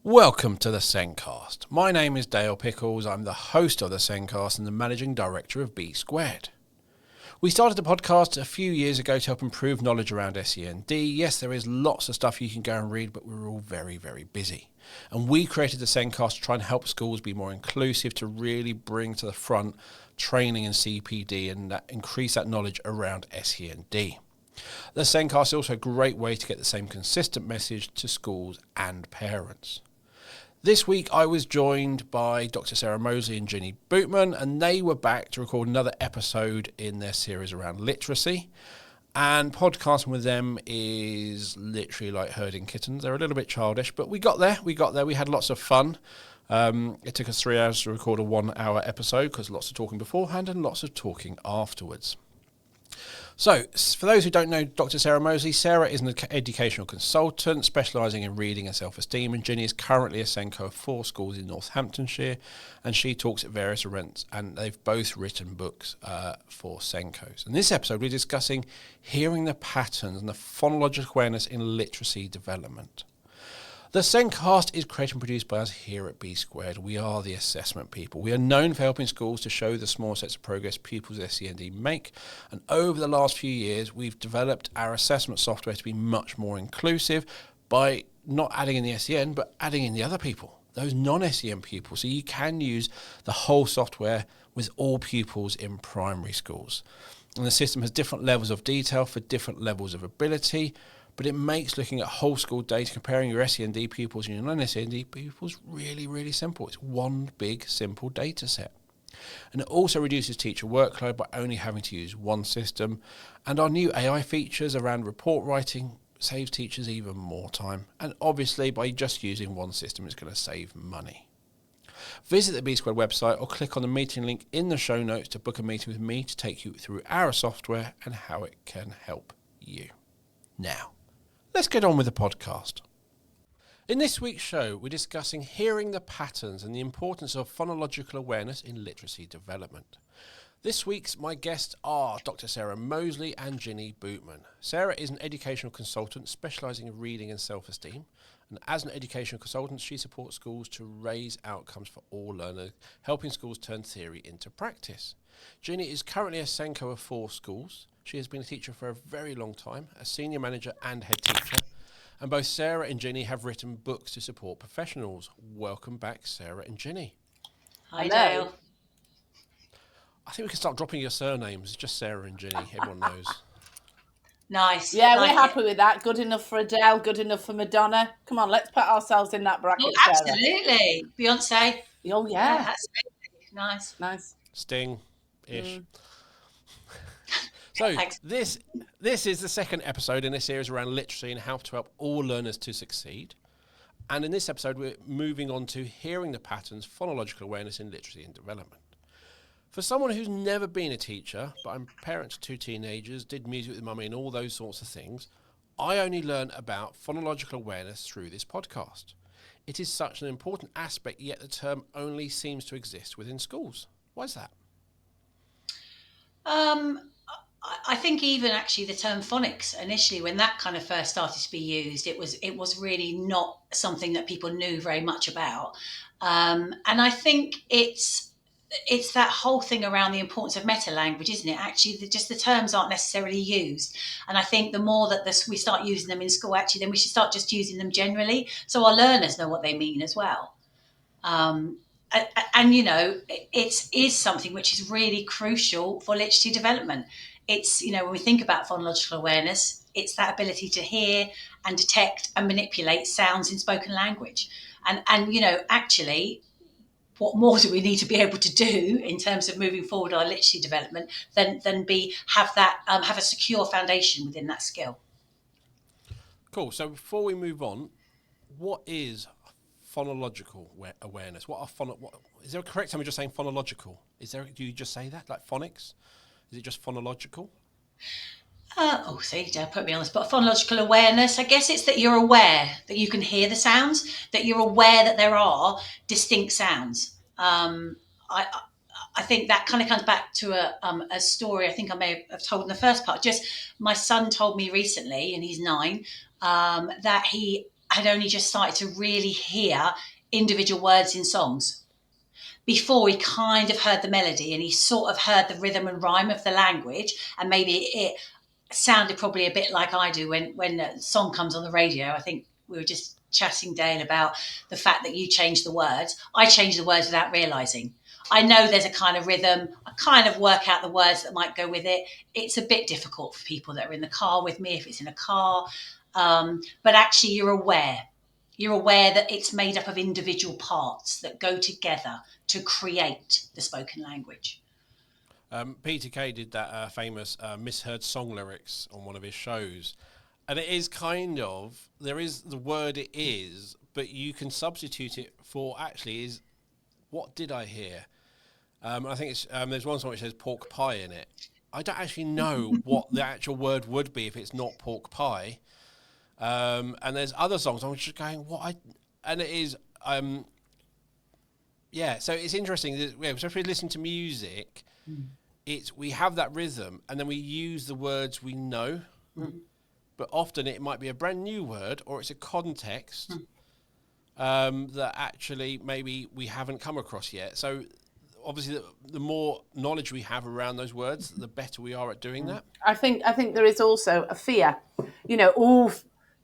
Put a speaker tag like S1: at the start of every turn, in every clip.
S1: Welcome to the Sencast. My name is Dale Pickles. I'm the host of the Sencast and the managing director of B Squared. We started the podcast a few years ago to help improve knowledge around SEND. Yes, there is lots of stuff you can go and read, but we're all very, very busy. And we created the Sencast to try and help schools be more inclusive, to really bring to the front training and CPD and increase that knowledge around SEND. The Sencast is also a great way to get the same consistent message to schools and parents. This week I was joined by Dr. Sarah Moseley and Ginny Bootman, and they were back to record another episode in their series around literacy. And podcasting with them is literally like herding kittens. They're a little bit childish, but we got there. We had lots of fun. It took us 3 hours to record a 1 hour episode because lots of talking beforehand and lots of talking afterwards. So, for those who don't know Dr. Sarah Moseley, Sarah is an educational consultant specialising in reading and self-esteem, and Ginny is currently a Senko of 4 schools in Northamptonshire, and she talks at various events, and they've both written books for Senkos. In this episode, we're discussing hearing the patterns and the phonological awareness in literacy development. The Sencast is created and produced by us here at B Squared. We are the assessment people. We are known for helping schools to show the small sets of progress pupils with SEND make. And over the last few years, we've developed our assessment software to be much more inclusive by not adding in the SEN, but adding in the other people, those non-SEN pupils. So you can use the whole software with all pupils in primary schools. And the system has different levels of detail for different levels of ability, but it makes looking at whole school data, comparing your SEND pupils and your non-SEND pupils really, really simple. It's one big, simple data set. And it also reduces teacher workload by only having to use one system. And our new AI features around report writing saves teachers even more time. And obviously, by just using one system, it's going to save money. Visit the B Squared website or click on the meeting link in the show notes to book a meeting with me to take you through our software and how it can help you. Now, let's get on with the podcast. In this week's show, we're discussing hearing the patterns and the importance of phonological awareness in literacy development. This week's my guests are Dr. Sarah Moseley and Ginny Bootman. Sarah is an educational consultant specialising in reading and self-esteem. And as an educational consultant, she supports schools to raise outcomes for all learners, helping schools turn theory into practice. Ginny is currently a Senko of 4 schools. She has been a teacher for a very long time, a senior manager and head teacher. And both Sarah and Ginny have written books to support professionals. Welcome back, Sarah and Ginny.
S2: Hi, Dale.
S1: I think we can start dropping your surnames. It's just Sarah and Ginny. Everyone knows.
S2: Nice.
S3: Yeah, we're happy with that. Good enough for Adele, good enough for Madonna. Come on, let's put ourselves in that bracket.
S2: Absolutely. Beyonce.
S3: Oh, yeah.
S2: That's nice.
S3: Nice.
S1: Sting-ish. So this is the second episode in this series around literacy and how to help all learners to succeed. And in this episode, we're moving on to hearing the patterns, phonological awareness in literacy and development. For someone who's never been a teacher, but I'm a parent to 2 teenagers, did music with mummy and all those sorts of things, I only learned about phonological awareness through this podcast. It is such an important aspect, yet the term only seems to exist within schools. Why is that?
S2: I think even actually the term phonics initially, when that kind of first started to be used, it was really not something that people knew very much about. And I think it's that whole thing around the importance of meta language, isn't it? Actually, just the terms aren't necessarily used. And I think the more that we start using them in school, actually, then we should start just using them generally, so our learners know what they mean as well. And you know, it is something which is really crucial for literacy development. It's, you know, when we think about phonological awareness, it's that ability to hear and detect and manipulate sounds in spoken language. And you know, actually, what more do we need to be able to do in terms of moving forward our literacy development than have a secure foundation within that skill?
S1: Cool. So before we move on, what is phonological awareness? Is there a correct time of just saying phonological? Do you just say that, like phonics? Is it just phonological?
S2: See, Dad put me on the spot. Phonological awareness, I guess it's that you're aware that you can hear the sounds, that you're aware that there are distinct sounds. I think that kind of comes back to a story I think I may have told in the first part. Just my son told me recently, and he's 9, that he had only just started to really hear individual words in songs. Before, he kind of heard the melody and he sort of heard the rhythm and rhyme of the language, and maybe it sounded probably a bit like I do when a song comes on the radio. I think we were just chatting, Dale, about the fact that you change the words. I change the words without realizing. I know there's a kind of rhythm. I kind of work out the words that might go with it. It's a bit difficult for people that are in the car with me if it's in a car. But actually, you're aware. You're aware that it's made up of individual parts that go together to create the spoken language.
S1: Peter Kay did that famous misheard song lyrics on one of his shows. And it is kind of, there is the word it is, but you can substitute it for actually is, what did I hear? I think it's there's one song which says pork pie in it. I don't actually know what the actual word would be if it's not pork pie. And there's other songs I'm just going, and it is, yeah, so it's interesting, especially if we listen to music, we have that rhythm and then we use the words we know, but often it might be a brand new word or it's a context that actually maybe we haven't come across yet. So obviously the more knowledge we have around those words, the better we are at doing that.
S3: I think there is also a fear,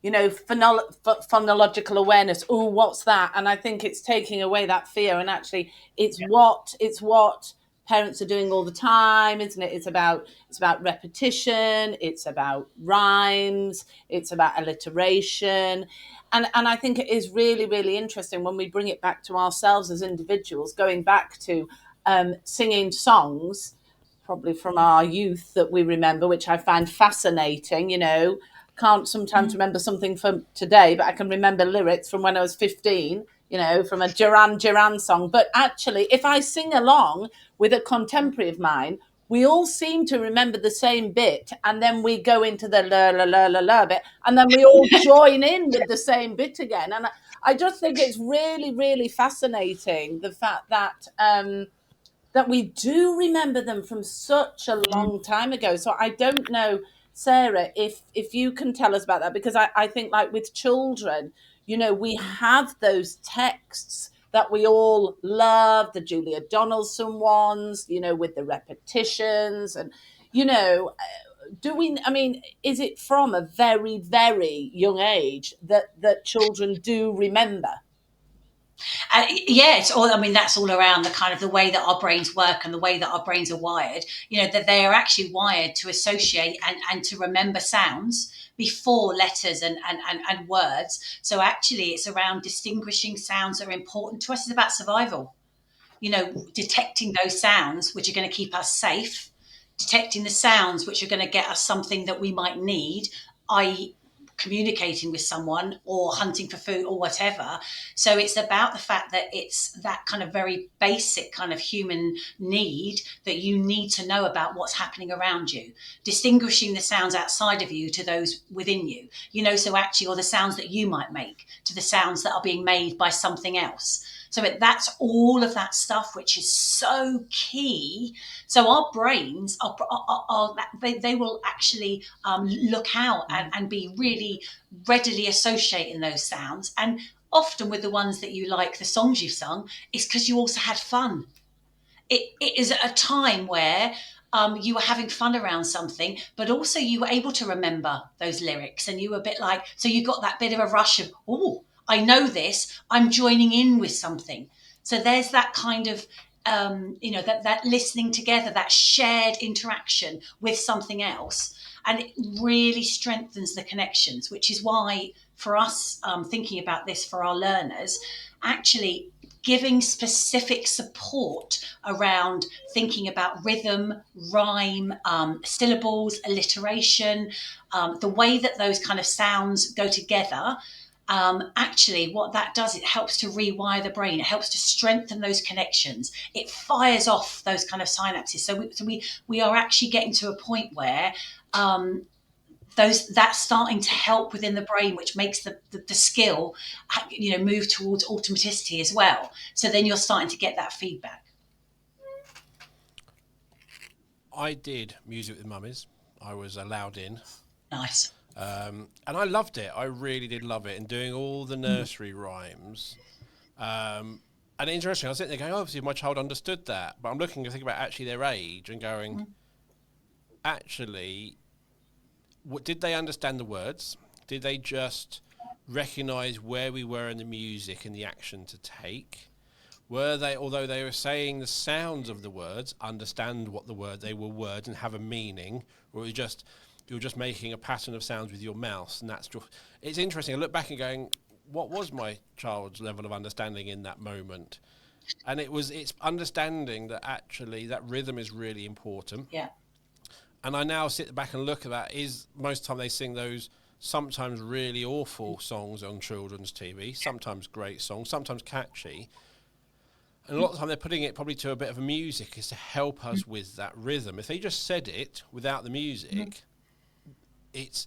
S3: phonological awareness. Oh, what's that? And I think it's taking away that fear. And actually, it's what parents are doing all the time, isn't it? It's about repetition. It's about rhymes. It's about alliteration. And I think it is really, really interesting when we bring it back to ourselves as individuals, going back to singing songs probably from our youth that we remember, which I find fascinating. Can't sometimes remember something from today, but I can remember lyrics from when I was 15, from a Duran Duran song. But actually, if I sing along with a contemporary of mine, we all seem to remember the same bit, and then we go into the la la la la la bit, and then we all join in with the same bit again. And I just think it's really, really fascinating, the fact that that we do remember them from such a long time ago. So I don't know, Sarah, if you can tell us about that, because I think, like with children, we have those texts that we all love, the Julia Donaldson ones, with the repetitions, and is it from a very, very young age that children do remember?
S2: Yeah, it's all. I mean, that's all around the kind of the way that our brains work and the way that our brains are wired. That they are actually wired to associate and to remember sounds before letters and words. So actually, it's around distinguishing sounds that are important to us. It's about survival. Detecting those sounds which are going to keep us safe, detecting the sounds which are going to get us something that we might need, i.e., communicating with someone or hunting for food or whatever. So it's about the fact that it's that kind of very basic kind of human need that you need to know about what's happening around you, distinguishing the sounds outside of you to those within you, so actually, or the sounds that you might make to the sounds that are being made by something else. So that's all of that stuff, which is so key. So our brains they will actually look out and be really readily associating those sounds. And often with the ones that you like, the songs you've sung, is because you also had fun. It is a time where you were having fun around something, but also you were able to remember those lyrics, and you were a bit like, so you got that bit of a rush of, oh, I know this, I'm joining in with something. So there's that kind of, that listening together, that shared interaction with something else. And it really strengthens the connections, which is why for us thinking about this for our learners, actually giving specific support around thinking about rhythm, rhyme, syllables, alliteration, the way that those kind of sounds go together. Actually, what that does, it helps to rewire the brain. It helps to strengthen those connections. It fires off those kind of synapses. So we are actually getting to a point where that's starting to help within the brain, which makes the skill, move towards automaticity as well. So then you're starting to get that feedback.
S1: I did music with mummies. I was allowed in.
S2: Nice.
S1: And I loved it. I really did love it. And doing all the nursery rhymes. And interesting, I was sitting there going, oh, obviously my child understood that. But I'm looking to think about actually their age and going, actually, did they understand the words? Did they just recognise where we were in the music and the action to take? Were they, although they were saying the sounds of the words, understand what they were words and have a meaning, or it was just you're just making a pattern of sounds with your mouth, and that's just. It's interesting. I look back and going, what was my child's level of understanding in that moment? And it's understanding that actually that rhythm is really important.
S2: Yeah.
S1: And I now sit back and look at that. Is most of the time they sing those sometimes really awful songs on children's TV, sometimes great songs, sometimes catchy. And a lot of the time they're putting it probably to a bit of a music is to help us with that rhythm. If they just said it without the music, it's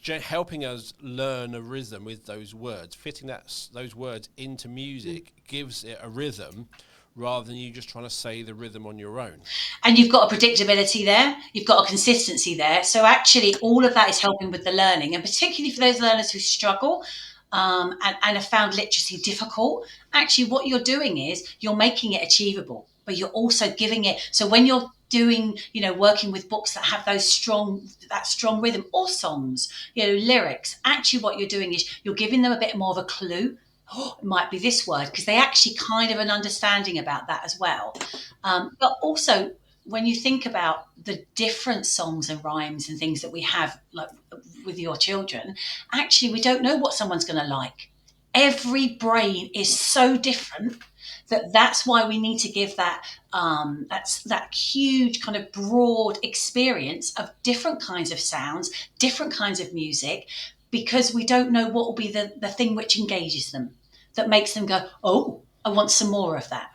S1: helping us learn a rhythm with those words. Fitting those words into music gives it a rhythm rather than you just trying to say the rhythm on your own.
S2: And you've got a predictability there, you've got a consistency there. So actually all of that is helping with the learning, and particularly for those learners who struggle and have found literacy difficult. Actually what you're doing is you're making it achievable, but you're also giving it, so when you're doing, working with books that have that strong rhythm, or songs, lyrics, actually what you're doing is you're giving them a bit more of a clue. Oh, it might be this word, because they actually kind of an understanding about that as well. But also, when you think about the different songs and rhymes and things that we have, like with your children, actually, we don't know what someone's going to like. Every brain is so different that's why we need to give that huge kind of broad experience of different kinds of sounds, different kinds of music, because we don't know what will be the thing which engages them, that makes them go, oh, I want some more of that.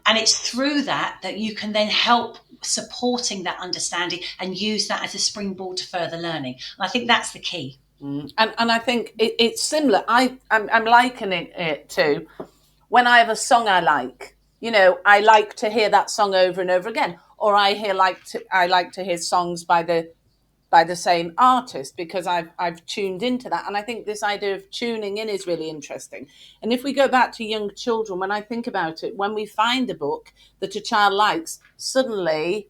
S2: And it's through that you can then help supporting that understanding and use that as a springboard to further learning. And I think that's the key.
S3: And I think it's similar. I'm likening it to when I have a song I like. I like to hear that song over and over again, or I like to hear songs by the same artist, because I've tuned into that. And I think this idea of tuning in is really interesting. And if we go back to young children, when I think about it, when we find a book that a child likes, suddenly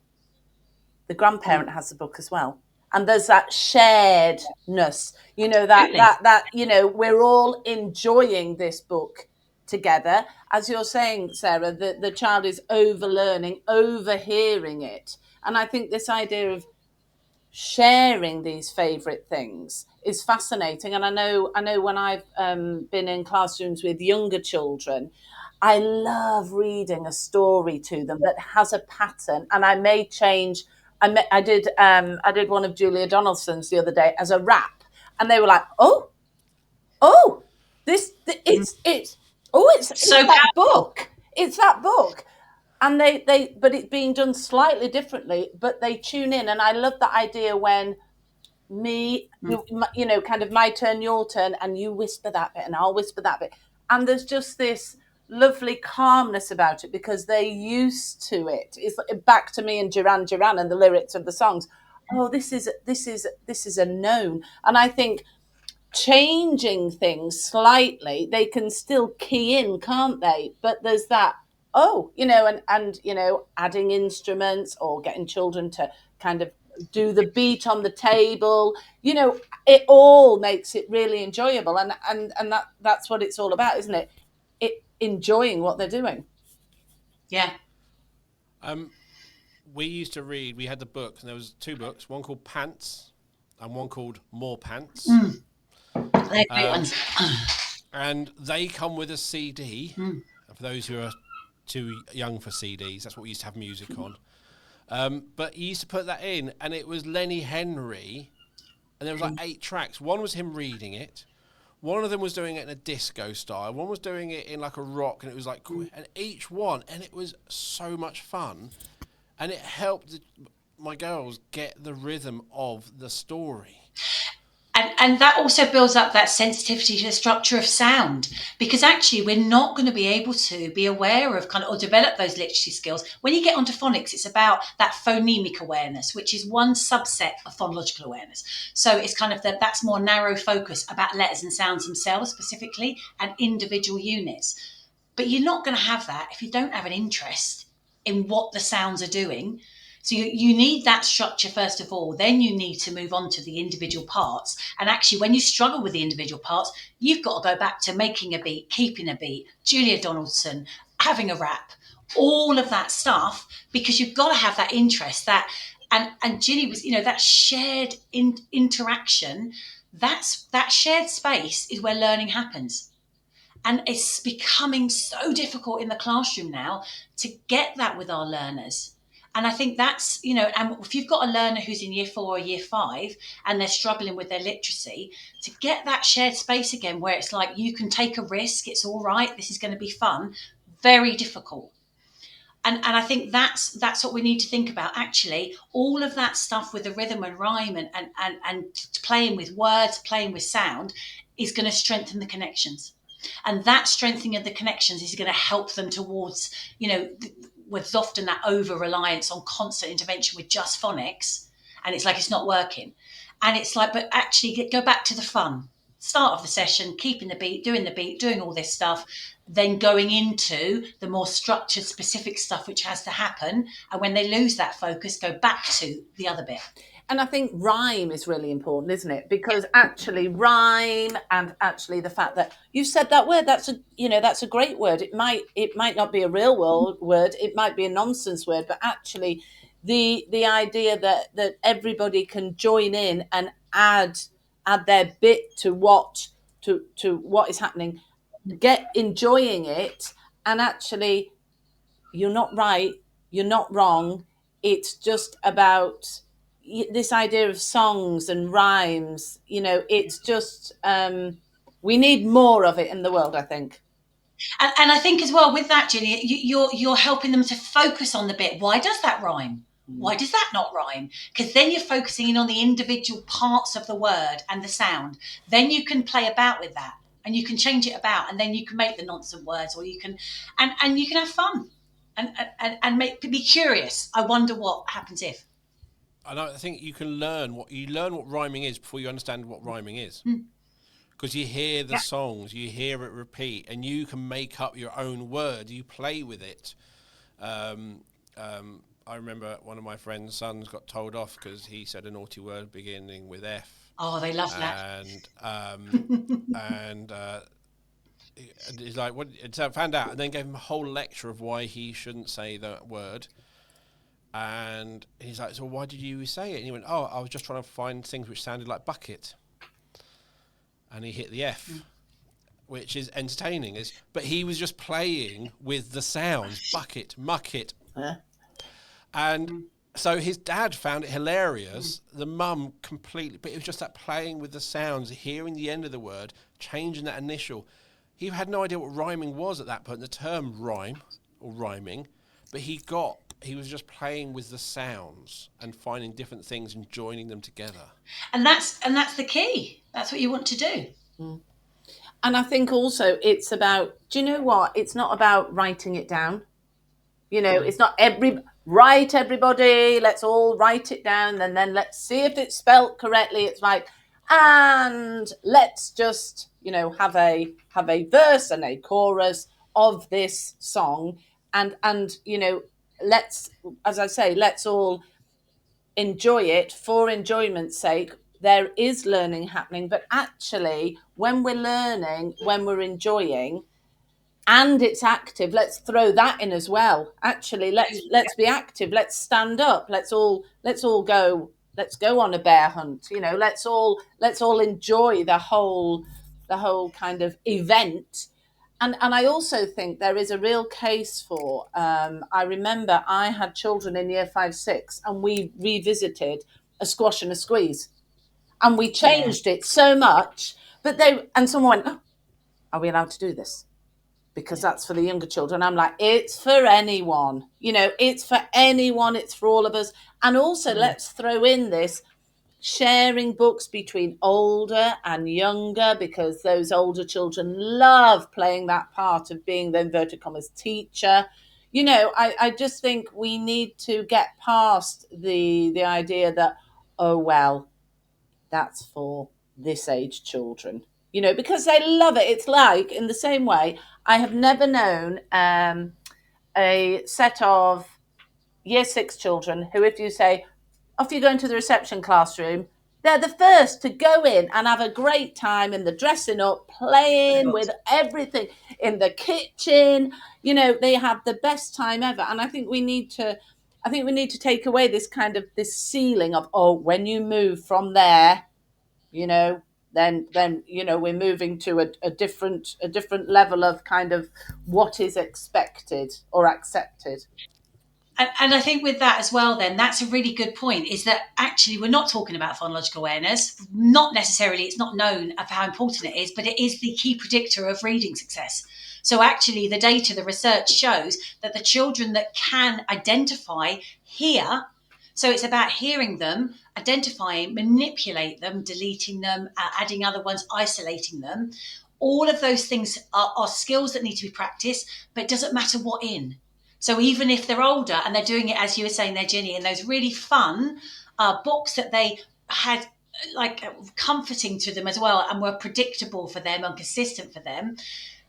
S3: the grandparent has the book as well. And there's that sharedness, that we're all enjoying this book together. As you're saying, Sarah, the child is overlearning, overhearing it. And I think this idea of sharing these favourite things is fascinating. And I know when I've been in classrooms with younger children, I love reading a story to them that has a pattern, and I may change. I did one of Julia Donaldson's the other day as a rap, and they were like, it's that book. It's that book. And but it's being done slightly differently, but they tune in. And I love that idea when kind of my turn, your turn, and you whisper that bit and I'll whisper that bit. And there's just this lovely calmness about it because they're used to it. It's back to me and Duran Duran and the lyrics of the songs. Oh, this is a known. And I think changing things slightly, they can still key in, can't they? But there's that, and adding instruments or getting children to kind of do the beat on the table, it all makes it really enjoyable. And that's what it's all about, isn't it? Enjoying what they're doing.
S2: Yeah.
S1: We used to read, we had the book, and there was two books, one called Pants and one called More Pants.
S2: They're great ones.
S1: And they come with a CD. For those who are too young for CDs, that's what we used to have music on. But he used to put that in, and it was Lenny Henry, and there was like 8 tracks. One was him reading it. One of them was doing it in a disco style. One was doing it in like a rock, and it was like, and each one, and it was so much fun, and it helped my girls get the rhythm of the story.
S2: And that also builds up that sensitivity to the structure of sound, because actually we're not going to be able to be aware of kind of or develop those literacy skills. When you get onto phonics, it's about that phonemic awareness, which is one subset of phonological awareness. So it's kind of that's more narrow focus about letters and sounds themselves specifically and individual units. But you're not going to have that if you don't have an interest in what the sounds are doing. So you need that structure first of all, then you need to move on to the individual parts. And actually, when you struggle with the individual parts, you've got to go back to making a beat, keeping a beat, Julia Donaldson, having a rap, all of that stuff, because you've got to have that interest, that and Ginny was, that shared interaction, that shared space is where learning happens. And it's becoming so difficult in the classroom now to get that with our learners. And I think that's, and if you've got a learner who's in year 4 or year 5 and they're struggling with their literacy, to get that shared space again where it's like you can take a risk, it's all right, this is going to be fun, very difficult. And I think that's what we need to think about. Actually, all of that stuff with the rhythm and rhyme and playing with words, playing with sound is going to strengthen the connections. And that strengthening of the connections is going to help them towards, with often that over reliance on constant intervention with just phonics. And it's like, it's not working. And it's like, but actually go back to the fun. Start of the session, keeping the beat, doing all this stuff, then going into the more structured, specific stuff which has to happen. And when they lose that focus, go back to the other bit.
S3: And I think rhyme is really important, isn't it? Because actually rhyme, and actually the fact that you said that word, that's a great word. It might not be a real world word, it might be a nonsense word, but actually the idea that everybody can join in and add their bit to what is happening, get enjoying it, and actually you're not right, you're not wrong. It's just about this idea of songs and rhymes. It's just we need more of it in the world, I think.
S2: And I think as well with that, Ginny, you're helping them to focus on the bit. Why does that rhyme? Why does that not rhyme? Because then you're focusing in on the individual parts of the word and the sound. Then you can play about with that, and you can change it about, and then you can make the nonsense words, or you can, and you can have fun, and be curious. I wonder what happens if.
S1: And I think you can learn what rhyming is before you understand what rhyming is. Because you hear the songs, you hear it repeat, and you can make up your own word. You play with it. I remember one of my friend's sons got told off because he said a naughty word beginning with F.
S2: Oh, they love that.
S1: And he's like, "What?" So I found out, and then gave him a whole lecture of why he shouldn't say that word. And he's like, "So why did you say it?" And he went, "Oh, I was just trying to find things which sounded like bucket." And he hit the F, which is entertaining. But he was just playing with the sounds, bucket, mucket. And so his dad found it hilarious. The mum completely, but it was just that playing with the sounds, hearing the end of the word, changing that initial. He had no idea what rhyming was at that point, the term rhyme or rhyming, but he was just playing with the sounds and finding different things and joining them together.
S2: And that's the key. That's what you want to do.
S3: And I think also it's about, do you know what? It's not about writing it down. It's not everybody, let's all write it down and then let's see if it's spelt correctly. It's like, and let's just, have a verse and a chorus of this song. And let's, as I say, let's all enjoy it for enjoyment's sake. There is learning happening, but actually when we're learning, when we're enjoying, and it's active, let's throw that in as well. Actually, let's be active, let's stand up, let's all go, let's go on a bear hunt, let's all enjoy the whole kind of event. And I also think there is a real case for, I remember I had children in year 5, 6, and we revisited a squash and a squeeze. And we changed it so much, but someone went, "Oh, are we allowed to do this? Because that's for the younger children." I'm like, it's for anyone, it's for anyone, it's for all of us. And also let's throw in this sharing books between older and younger, because those older children love playing that part of being the inverted commas teacher. I just think we need to get past the idea that, oh, well, that's for this age children, because they love it. It's like, in the same way, I have never known a set of year 6 children who, if you say, off you go into the reception classroom, they're the first to go in and have a great time in the dressing up, playing with everything in the kitchen. They have the best time ever. And I think we need to take away this kind of this ceiling of, oh, when you move from there, then we're moving to a different level of kind of what is expected or accepted.
S2: And I think with that as well, then that's a really good point, is that actually we're not talking about phonological awareness. Not necessarily, it's not known of how important it is, but it is the key predictor of reading success. So actually the data, the research shows that the children that can identify, hear, so it's about hearing them, identifying, manipulate them, deleting them, adding other ones, isolating them. All of those things are skills that need to be practiced, but it doesn't matter what in. So even if they're older and they're doing it, as you were saying there, Ginny, in those really fun books that they had, like, comforting to them as well, and were predictable for them and consistent for them,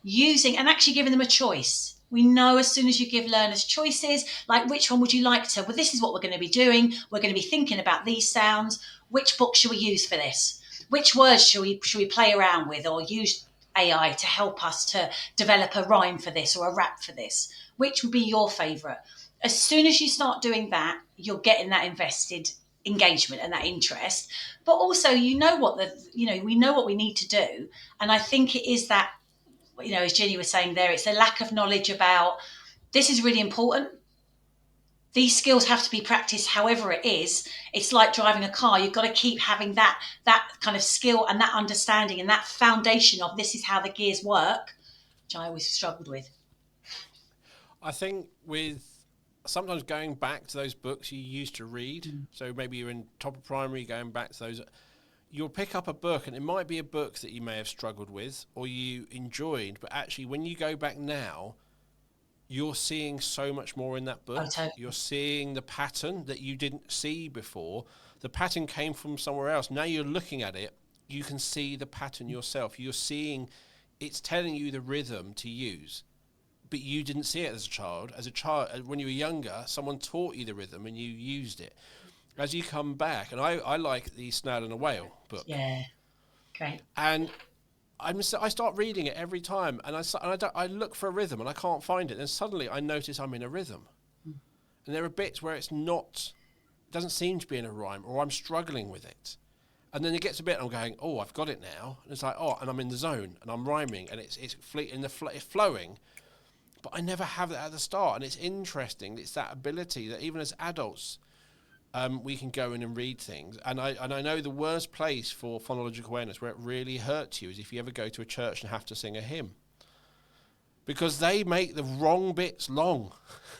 S2: using and actually giving them a choice. We know as soon as you give learners choices, like, which one would you like to? Well, this is what we're going to be doing. We're going to be thinking about these sounds. Which book should we use for this? Which words should we play around with, or use AI to help us to develop a rhyme for this or a rap for this? Which would be your favourite? As soon as you start doing that, you're getting that invested engagement and that interest. But also, we know what we need to do. And I think it is that, as Ginny was saying there, it's a lack of knowledge about, this is really important. These skills have to be practiced however it is. It's like driving a car. You've got to keep having that kind of skill and that understanding and that foundation of, this is how the gears work, which I always struggled with.
S1: I think with sometimes going back to those books you used to read, so maybe you're in top of primary, going back to those, you'll pick up a book and it might be a book that you may have struggled with or you enjoyed, but actually when you go back now, you're seeing so much more in that book.
S2: Oh, totally.
S1: You're seeing the pattern that you didn't see before. The pattern came from somewhere else. Now you're looking at it, you can see the pattern yourself. You're seeing, it's telling you the rhythm to use. But you didn't see it as a child. As a child, when you were younger, someone taught you the rhythm and you used it. As you come back, and I like the Snail and the Whale book.
S2: Yeah, great.
S1: And I start reading it every time, and I look for a rhythm and I can't find it. And suddenly I notice I'm in a rhythm. And there are bits where it doesn't seem to be in a rhyme, or I'm struggling with it. And then it gets a bit, and I'm going, oh, I've got it now. And it's like, oh, and I'm in the zone, and I'm rhyming, and it's flowing. But I never have that at the start, and it's interesting. It's that ability that even as adults, we can go in and read things. And I know the worst place for phonological awareness, where it really hurts you, is if you ever go to a church and have to sing a hymn, because they make the wrong bits long.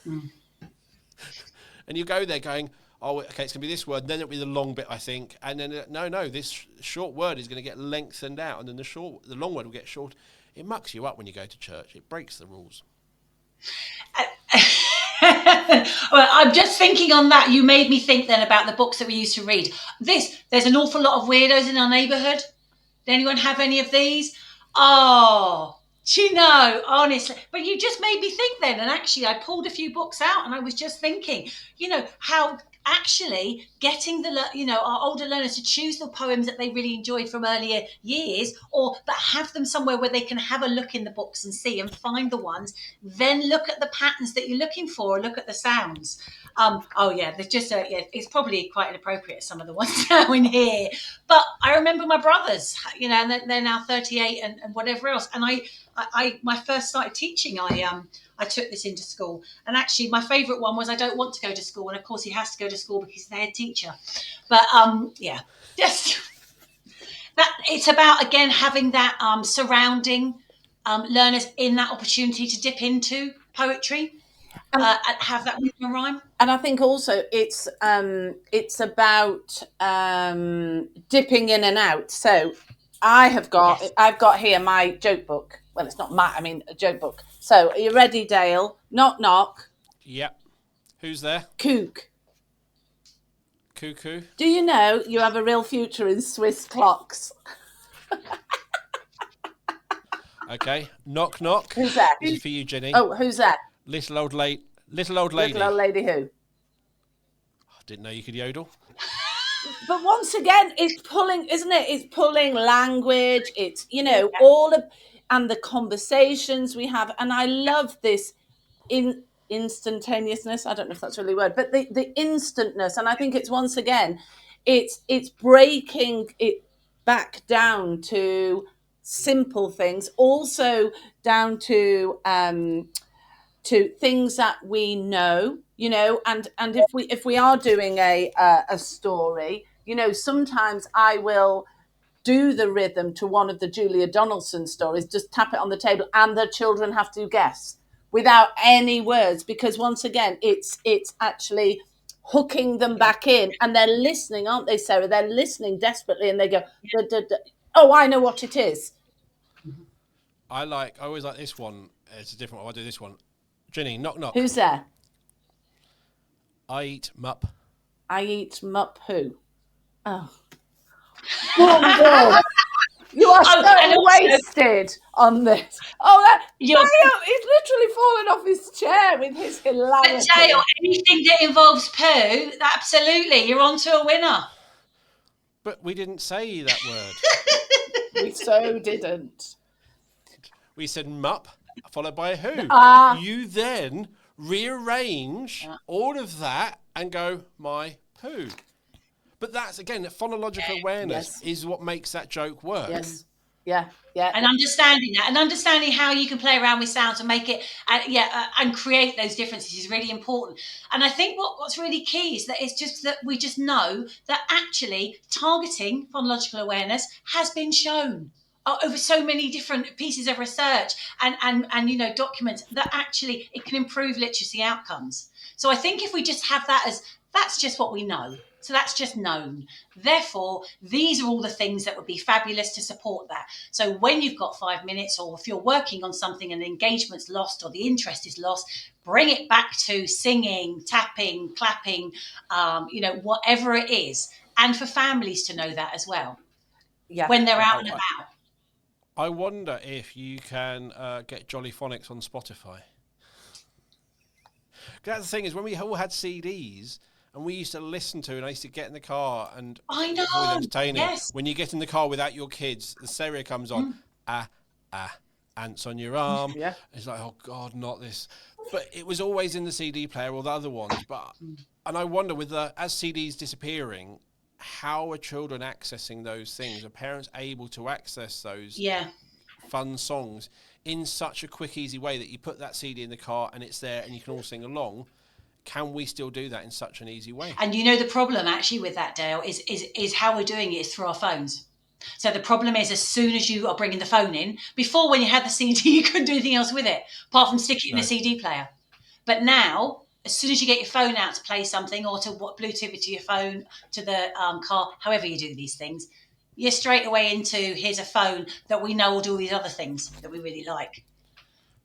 S1: And you go there going, oh, okay, it's going to be this word, and then it'll be the long bit, I think. And then, no, this short word is going to get lengthened out, and then the long word will get short. It mucks you up when you go to church. It breaks the rules.
S2: Well, I'm just thinking on that. You made me think then about the books that we used to read. There's an awful lot of weirdos in our neighbourhood. Did anyone have any of these? Oh, honestly. But you just made me think then. And actually, I pulled a few books out and I was just thinking, how actually getting our older learners to choose the poems that they really enjoyed from earlier years, but have them somewhere where they can have a look in the books and see and find the ones, then look at the patterns that you're looking for, or look at the sounds. There's just it's probably quite inappropriate, some of the ones now in here, but I remember my brothers, and they're now 38 and whatever else, and I my first started teaching, I took this into school, and actually my favourite one was, I don't want to go to school, and of course he has to go to school because he's the head teacher. But just that, it's about, again, having that surrounding learners in that opportunity to dip into poetry. have that rhythm and rhyme.
S3: And I think also it's about dipping in and out. So I've got here my joke book. Well, it's not a joke book. So are you ready, Dale? Knock, knock.
S1: Yep. Who's there?
S3: Kook.
S1: Cuckoo.
S3: Do you know you have a real future in Swiss clocks?
S1: Okay. Knock, knock.
S3: Who's that?
S1: This is for you, Ginny.
S3: Oh, who's that?
S1: Little old lady. Little old lady.
S3: Little old lady who?
S1: I didn't know you could yodel.
S3: But once again, it's pulling, isn't it? It's pulling language. It's, all of, and the conversations we have. And I love this instantaneousness. I don't know if that's really a word, but the instantness. And I think it's, once again, it's breaking it back down to simple things, also down to things that we know, and if we are doing a story, sometimes I will do the rhythm to one of the Julia Donaldson stories, just tap it on the table, and the children have to guess without any words, because once again, it's actually hooking them back in, and they're listening, aren't they, Sarah? They're listening desperately, and they go, oh, I know what it is.
S1: I always like this one. It's a different one. I'll do this one. Ginny, knock, knock.
S3: Who's there?
S1: I eat mup.
S3: I eat mup who? Oh. Oh, you are so wasted on this. Oh, he's literally fallen off his chair with his hilarity.
S2: But Dale, anything that involves poo, absolutely, you're on to a winner.
S1: But we didn't say that word.
S3: We so didn't.
S1: We said mup, followed by who. You then rearrange all of that and go, my poo. But that's, again, phonological awareness is what makes that joke work.
S3: Yes. Yeah.
S2: And understanding that, and understanding how you can play around with sounds and make it, and create those differences is really important. And I think what's really key is that it's just that we just know that actually targeting phonological awareness has been shown over so many different pieces of research and documents that actually it can improve literacy outcomes. So I think if we just have that as, that's just what we know. So that's just known. Therefore, these are all the things that would be fabulous to support that. So when you've got 5 minutes, or if you're working on something and the engagement's lost or the interest is lost, bring it back to singing, tapping, clapping, whatever it is. And for families to know that as well. Yeah. When they're out and about.
S1: I wonder if you can get Jolly Phonics on Spotify. That's the thing, is when we all had CDs, and we used to listen to, and I used to get in the car and
S2: I know,
S1: entertaining. Yes. When you get in the car without your kids, the stereo comes on, ants on your arm. Yeah. It's like, oh God, not this. But it was always in the CD player or the other ones. And I wonder, as CDs disappearing, how are children accessing those things? Are parents able to access those fun songs in such a quick, easy way that you put that CD in the car and it's there and you can all sing along? Can we still do that in such an easy way?
S2: And the problem actually with that, Dale, is how we're doing it is through our phones. So the problem is, as soon as you are bringing the phone in, before when you had the CD, you couldn't do anything else with it, apart from stick it in the CD player. But now, as soon as you get your phone out to play something or to Bluetooth it to your phone, to the car, however you do these things, you're straight away into, here's a phone that we know will do all these other things that we really like.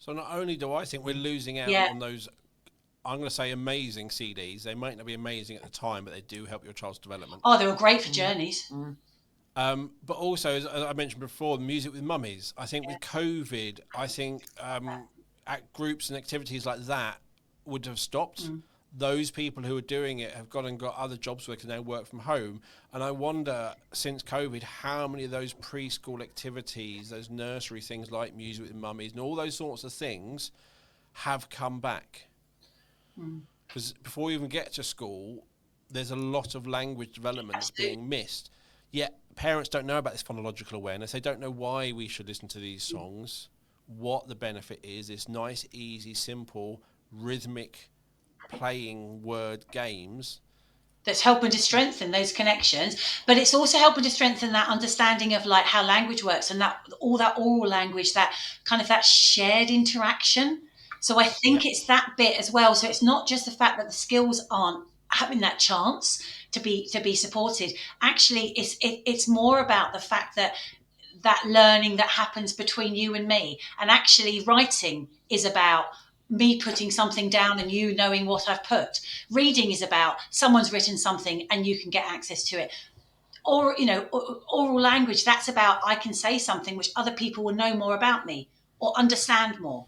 S1: So not only do I think we're losing out on those, I'm going to say, amazing CDs. They might not be amazing at the time, but they do help your child's development.
S2: Oh, they were great for journeys.
S1: But also, as I mentioned before, music with mummies. I think with COVID, at groups and activities like that would have stopped. Those people who are doing it have gone and got other jobs where they can now work from home. And I wonder, since COVID, how many of those preschool activities, those nursery things like music with mummies and all those sorts of things have come back. Because before you even get to school, there's a lot of language development that's being missed. Yet parents don't know about this phonological awareness. They don't know why we should listen to these songs, what the benefit is. It's nice, easy, simple, rhythmic playing word games.
S2: That's helping to strengthen those connections, but it's also helping to strengthen that understanding of like how language works and that all that oral language, that kind of that shared interaction. So I think it's that bit as well. So it's not just the fact that the skills aren't having that chance to be supported. Actually, it's more about the fact that that learning that happens between you and me. And actually, writing is about me putting something down and you knowing what I've put. Reading is about someone's written something and you can get access to it. Or, oral language, that's about I can say something which other people will know more about me or understand more.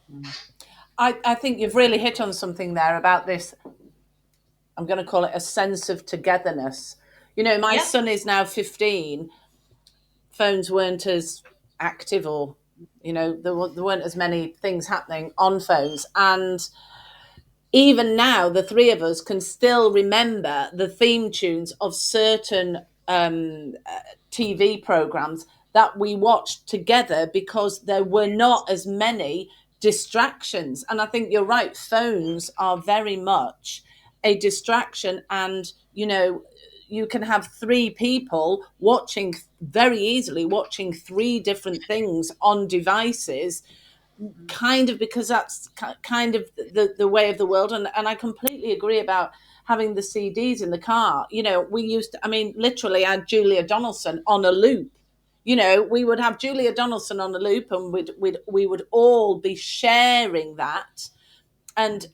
S3: I think you've really hit on something there about this. I'm going to call it a sense of togetherness. My
S2: Yeah.
S3: son is now 15. Phones weren't as active, or there weren't as many things happening on phones, and even now the three of us can still remember the theme tunes of certain TV programs that we watched together because there were not as many distractions. And I think you're right, phones are very much a distraction. And you can have three people very easily watching three different things on devices, kind of, because that's kind of the way of the world. And I completely agree about having the CDs in the car. We used to, literally had Julia Donaldson on a loop. We would have Julia Donaldson on a loop, and we would all be sharing that, and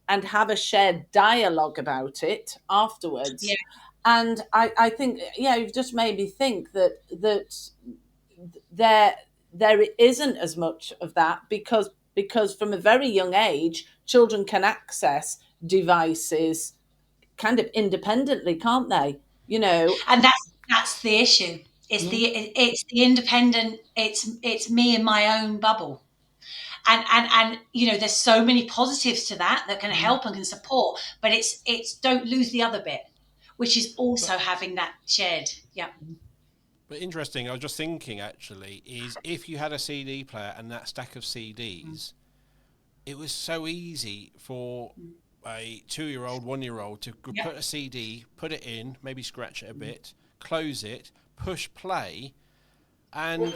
S3: have a shared dialogue about it afterwards.
S2: Yeah.
S3: And I think, you've just made me think that there isn't as much of that, because from a very young age children can access devices kind of independently, can't they?
S2: And that's the issue. It's the independent. It's me in my own bubble. And there's so many positives to that can help and can support, but it's don't lose the other bit, which is also having that shared. Yeah.
S1: But interesting, I was just thinking actually, is if you had a CD player and that stack of CDs, it was so easy for a 2-year-old, 1-year-old to
S2: Yeah.
S1: put a CD, put it in, maybe scratch it a bit, close it, push play, and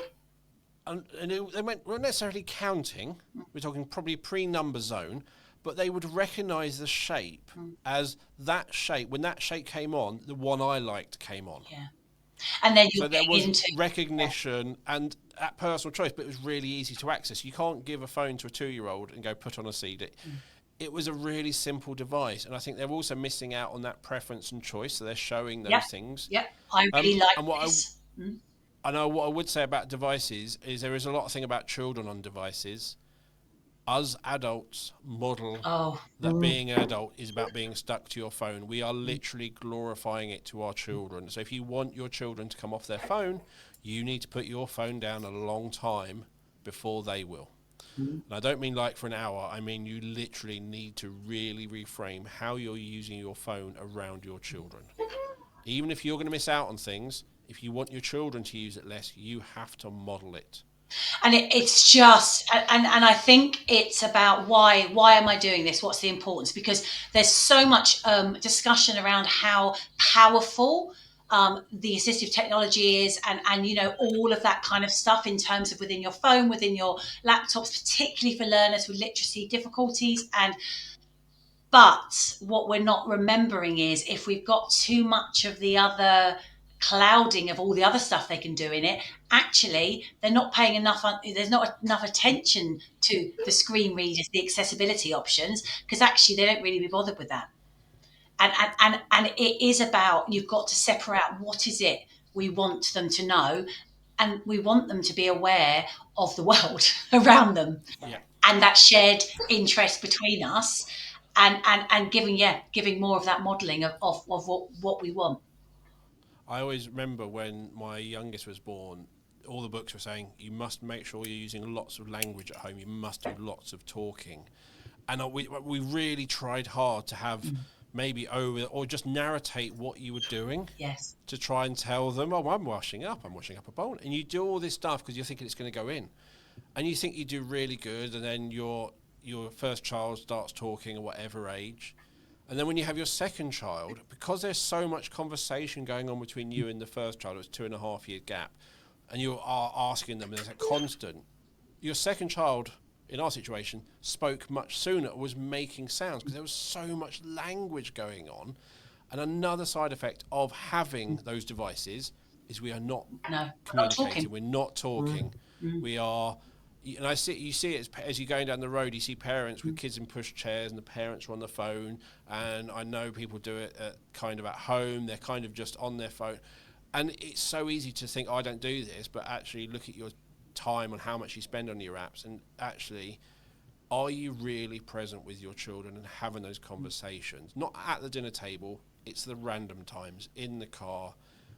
S1: they weren't necessarily counting. We're talking probably pre-number zone, but they would recognise the shape as that shape. When that shape came on, the one I liked came on.
S2: Yeah. And then
S1: So
S2: you're
S1: there was
S2: getting into
S1: recognition and at personal choice, but it was really easy to access. You can't give a phone to a 2-year-old and go put on a CD. It was a really simple device, and I think they're also missing out on that preference and choice. So they're showing those things.
S2: Yeah. I really like
S1: And what
S2: this.
S1: I know what I would say about devices is there is a lot of thing about children on devices. Us adults model
S2: Oh,
S1: that being an adult is about being stuck to your phone. We are literally glorifying it to our children. So if you want your children to come off their phone, you need to put your phone down a long time before they will. And I don't mean like for an hour. I mean you literally need to really reframe how you're using your phone around your children. Even if you're going to miss out on things, if you want your children to use it less, you have to model it.
S2: and it's just, and I think it's about why am I doing this? What's the importance? Because there's so much discussion around how powerful the assistive technology is, and all of that kind of stuff in terms of within your phone, within your laptops, particularly for learners with literacy difficulties. But what we're not remembering is if we've got too much of the other clouding of all the other stuff they can do in it, actually they're not paying enough. There's not enough attention to the screen readers, the accessibility options, because actually they don't really be bothered with that. And it is about, you've got to separate out what is it we want them to know, and we want them to be aware of the world around them, and that shared interest between us, and giving more of that modeling of what we want.
S1: I always remember when my youngest was born, all the books were saying you must make sure you're using lots of language at home. You must do lots of talking, and we really tried hard to have maybe over or just narrate what you were doing.
S2: Yes.
S1: To try and tell them, oh, I'm washing up a bowl, and you do all this stuff because you're thinking it's going to go in, and you think you do really good, and then your first child starts talking at whatever age. And then when you have your second child, because there's so much conversation going on between you and the first child, it was 2.5 year gap, and you are asking them, there's a constant. Your second child in our situation, spoke much sooner, was making sounds, because there was so much language going on. And another side effect of having those devices is we are not communicating. We're not talking. We are, and you see it as you're going down the road. You see parents with kids in push chairs, and the parents are on the phone. And I know people do it kind of at home. They're kind of just on their phone, and it's so easy to think, I don't do this, but actually look at your time and how much you spend on your apps, and actually, are you really present with your children and having those conversations? Not at the dinner table. It's the random times in the car.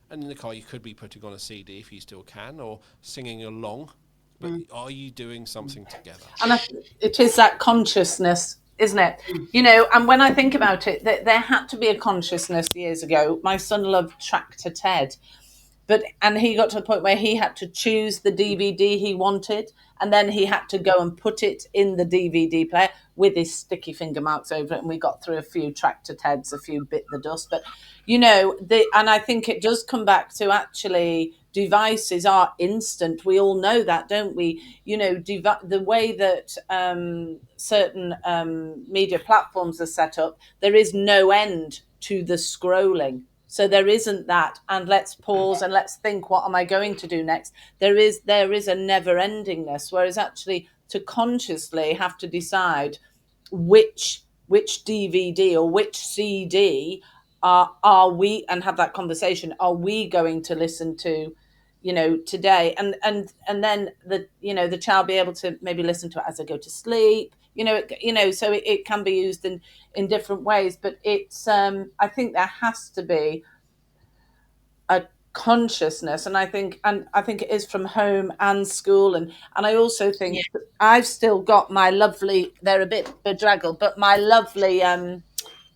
S1: And in the car, you could be putting on a CD if you still can, or singing along. But are you doing something together?
S3: And it is that consciousness, isn't it? You know, and when I think about it, there had to be a consciousness years ago. My son loved Tractor Ted. And he got to the point where he had to choose the DVD he wanted, and then he had to go and put it in the DVD player with his sticky finger marks over it. And we got through a few Tractor Teds, a few bit the dust. But, you know, and I think it does come back to actually devices are instant. We all know that, don't we? You know, the way that certain media platforms are set up, there is no end to the scrolling. So there isn't that, and let's pause and let's think, what am I going to do next? There is a never-endingness, whereas actually to consciously have to decide which DVD or which CD are we, and have that conversation, are we going to listen to, you know, today, and then the child be able to maybe listen to it as they go to sleep, so it can be used in different ways. But it's I think there has to be a consciousness, and I think it is from home and school, and I also think I've still got my lovely, they're a bit bedraggled, but my lovely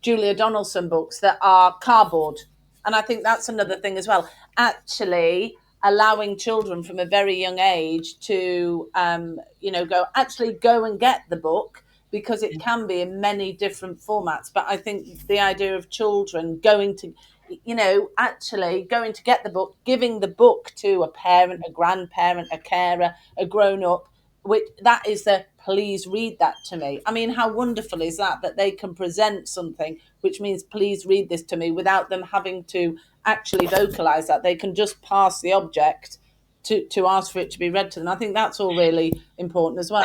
S3: Julia Donaldson books that are cardboard. And I think that's another thing as well. Actually allowing children from a very young age to, go and get the book, because it can be in many different formats. But I think the idea of children going to get the book, giving the book to a parent, a grandparent, a carer, a grown-up, that is the please read that to me. I mean, how wonderful is that they can present something which means please read this to me, without them having to actually vocalize that. They can just pass the object to ask for it to be read to them. I think that's all really important as well.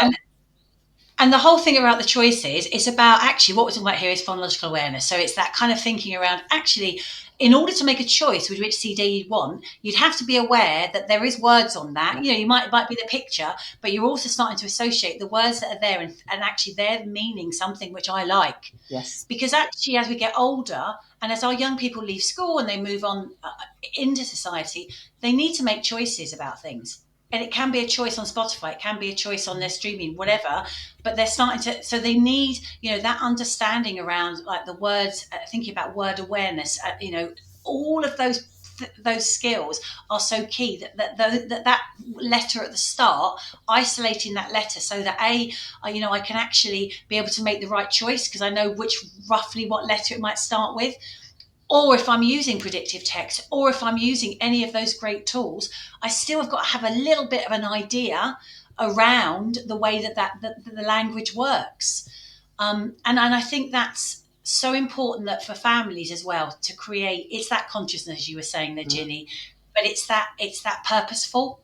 S2: And the whole thing about the choices is about, actually, what we're talking about here is phonological awareness. So it's that kind of thinking around, actually, in order to make a choice with which CD you want, you'd have to be aware that there is words on that. You know, it might be the picture, but you're also starting to associate the words that are there, and actually they're meaning something which I like.
S3: Yes.
S2: Because actually, as we get older, and as our young people leave school and they move on into society, they need to make choices about things. And it can be a choice on Spotify, it can be a choice on their streaming, whatever. But they're starting to, so they need, that understanding around, like, the words, thinking about word awareness. All of those skills are so key. That letter at the start, isolating that letter, so that I can actually be able to make the right choice, because I know roughly what letter it might start with. Or if I'm using predictive text, or if I'm using any of those great tools, I still have got to have a little bit of an idea around the way that the language works. And I think that's so important, that for families as well, to create, it's that consciousness, as you were saying there, Ginny, but it's that purposeful.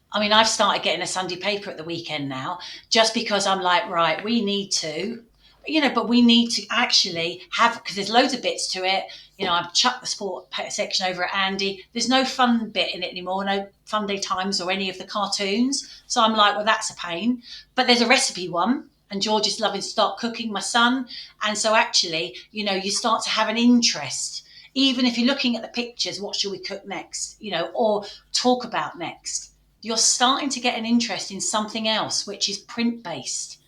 S2: I mean, I've started getting a Sunday paper at the weekend now, just because I'm like, right, we need to, but we need to actually have, because there's loads of bits to it. I've chucked the sport section over at Andy. There's no fun bit in it anymore, no Fun Day Times or any of the cartoons. So I'm like, well, that's a pain. But there's a recipe one, and George is loving to start cooking, my son. And so actually, you start to have an interest. Even if you're looking at the pictures, what should we cook next, or talk about next? You're starting to get an interest in something else, which is print-based.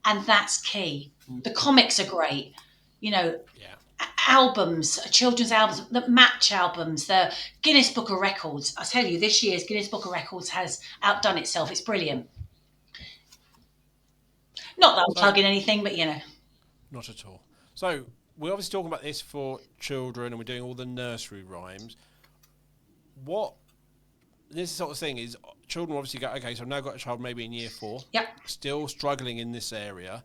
S2: And that's key. The comics are great. Albums, children's albums, the match albums, the Guinness Book of Records. I tell you, this year's Guinness Book of Records has outdone itself. It's brilliant. Not that I'm plugging anything, but
S1: Not at all. So we're obviously talking about this for children, and we're doing all the nursery rhymes. What this sort of thing is, children obviously go, okay, so I've now got a child maybe in year 4,
S2: Yep.
S1: still struggling in this area,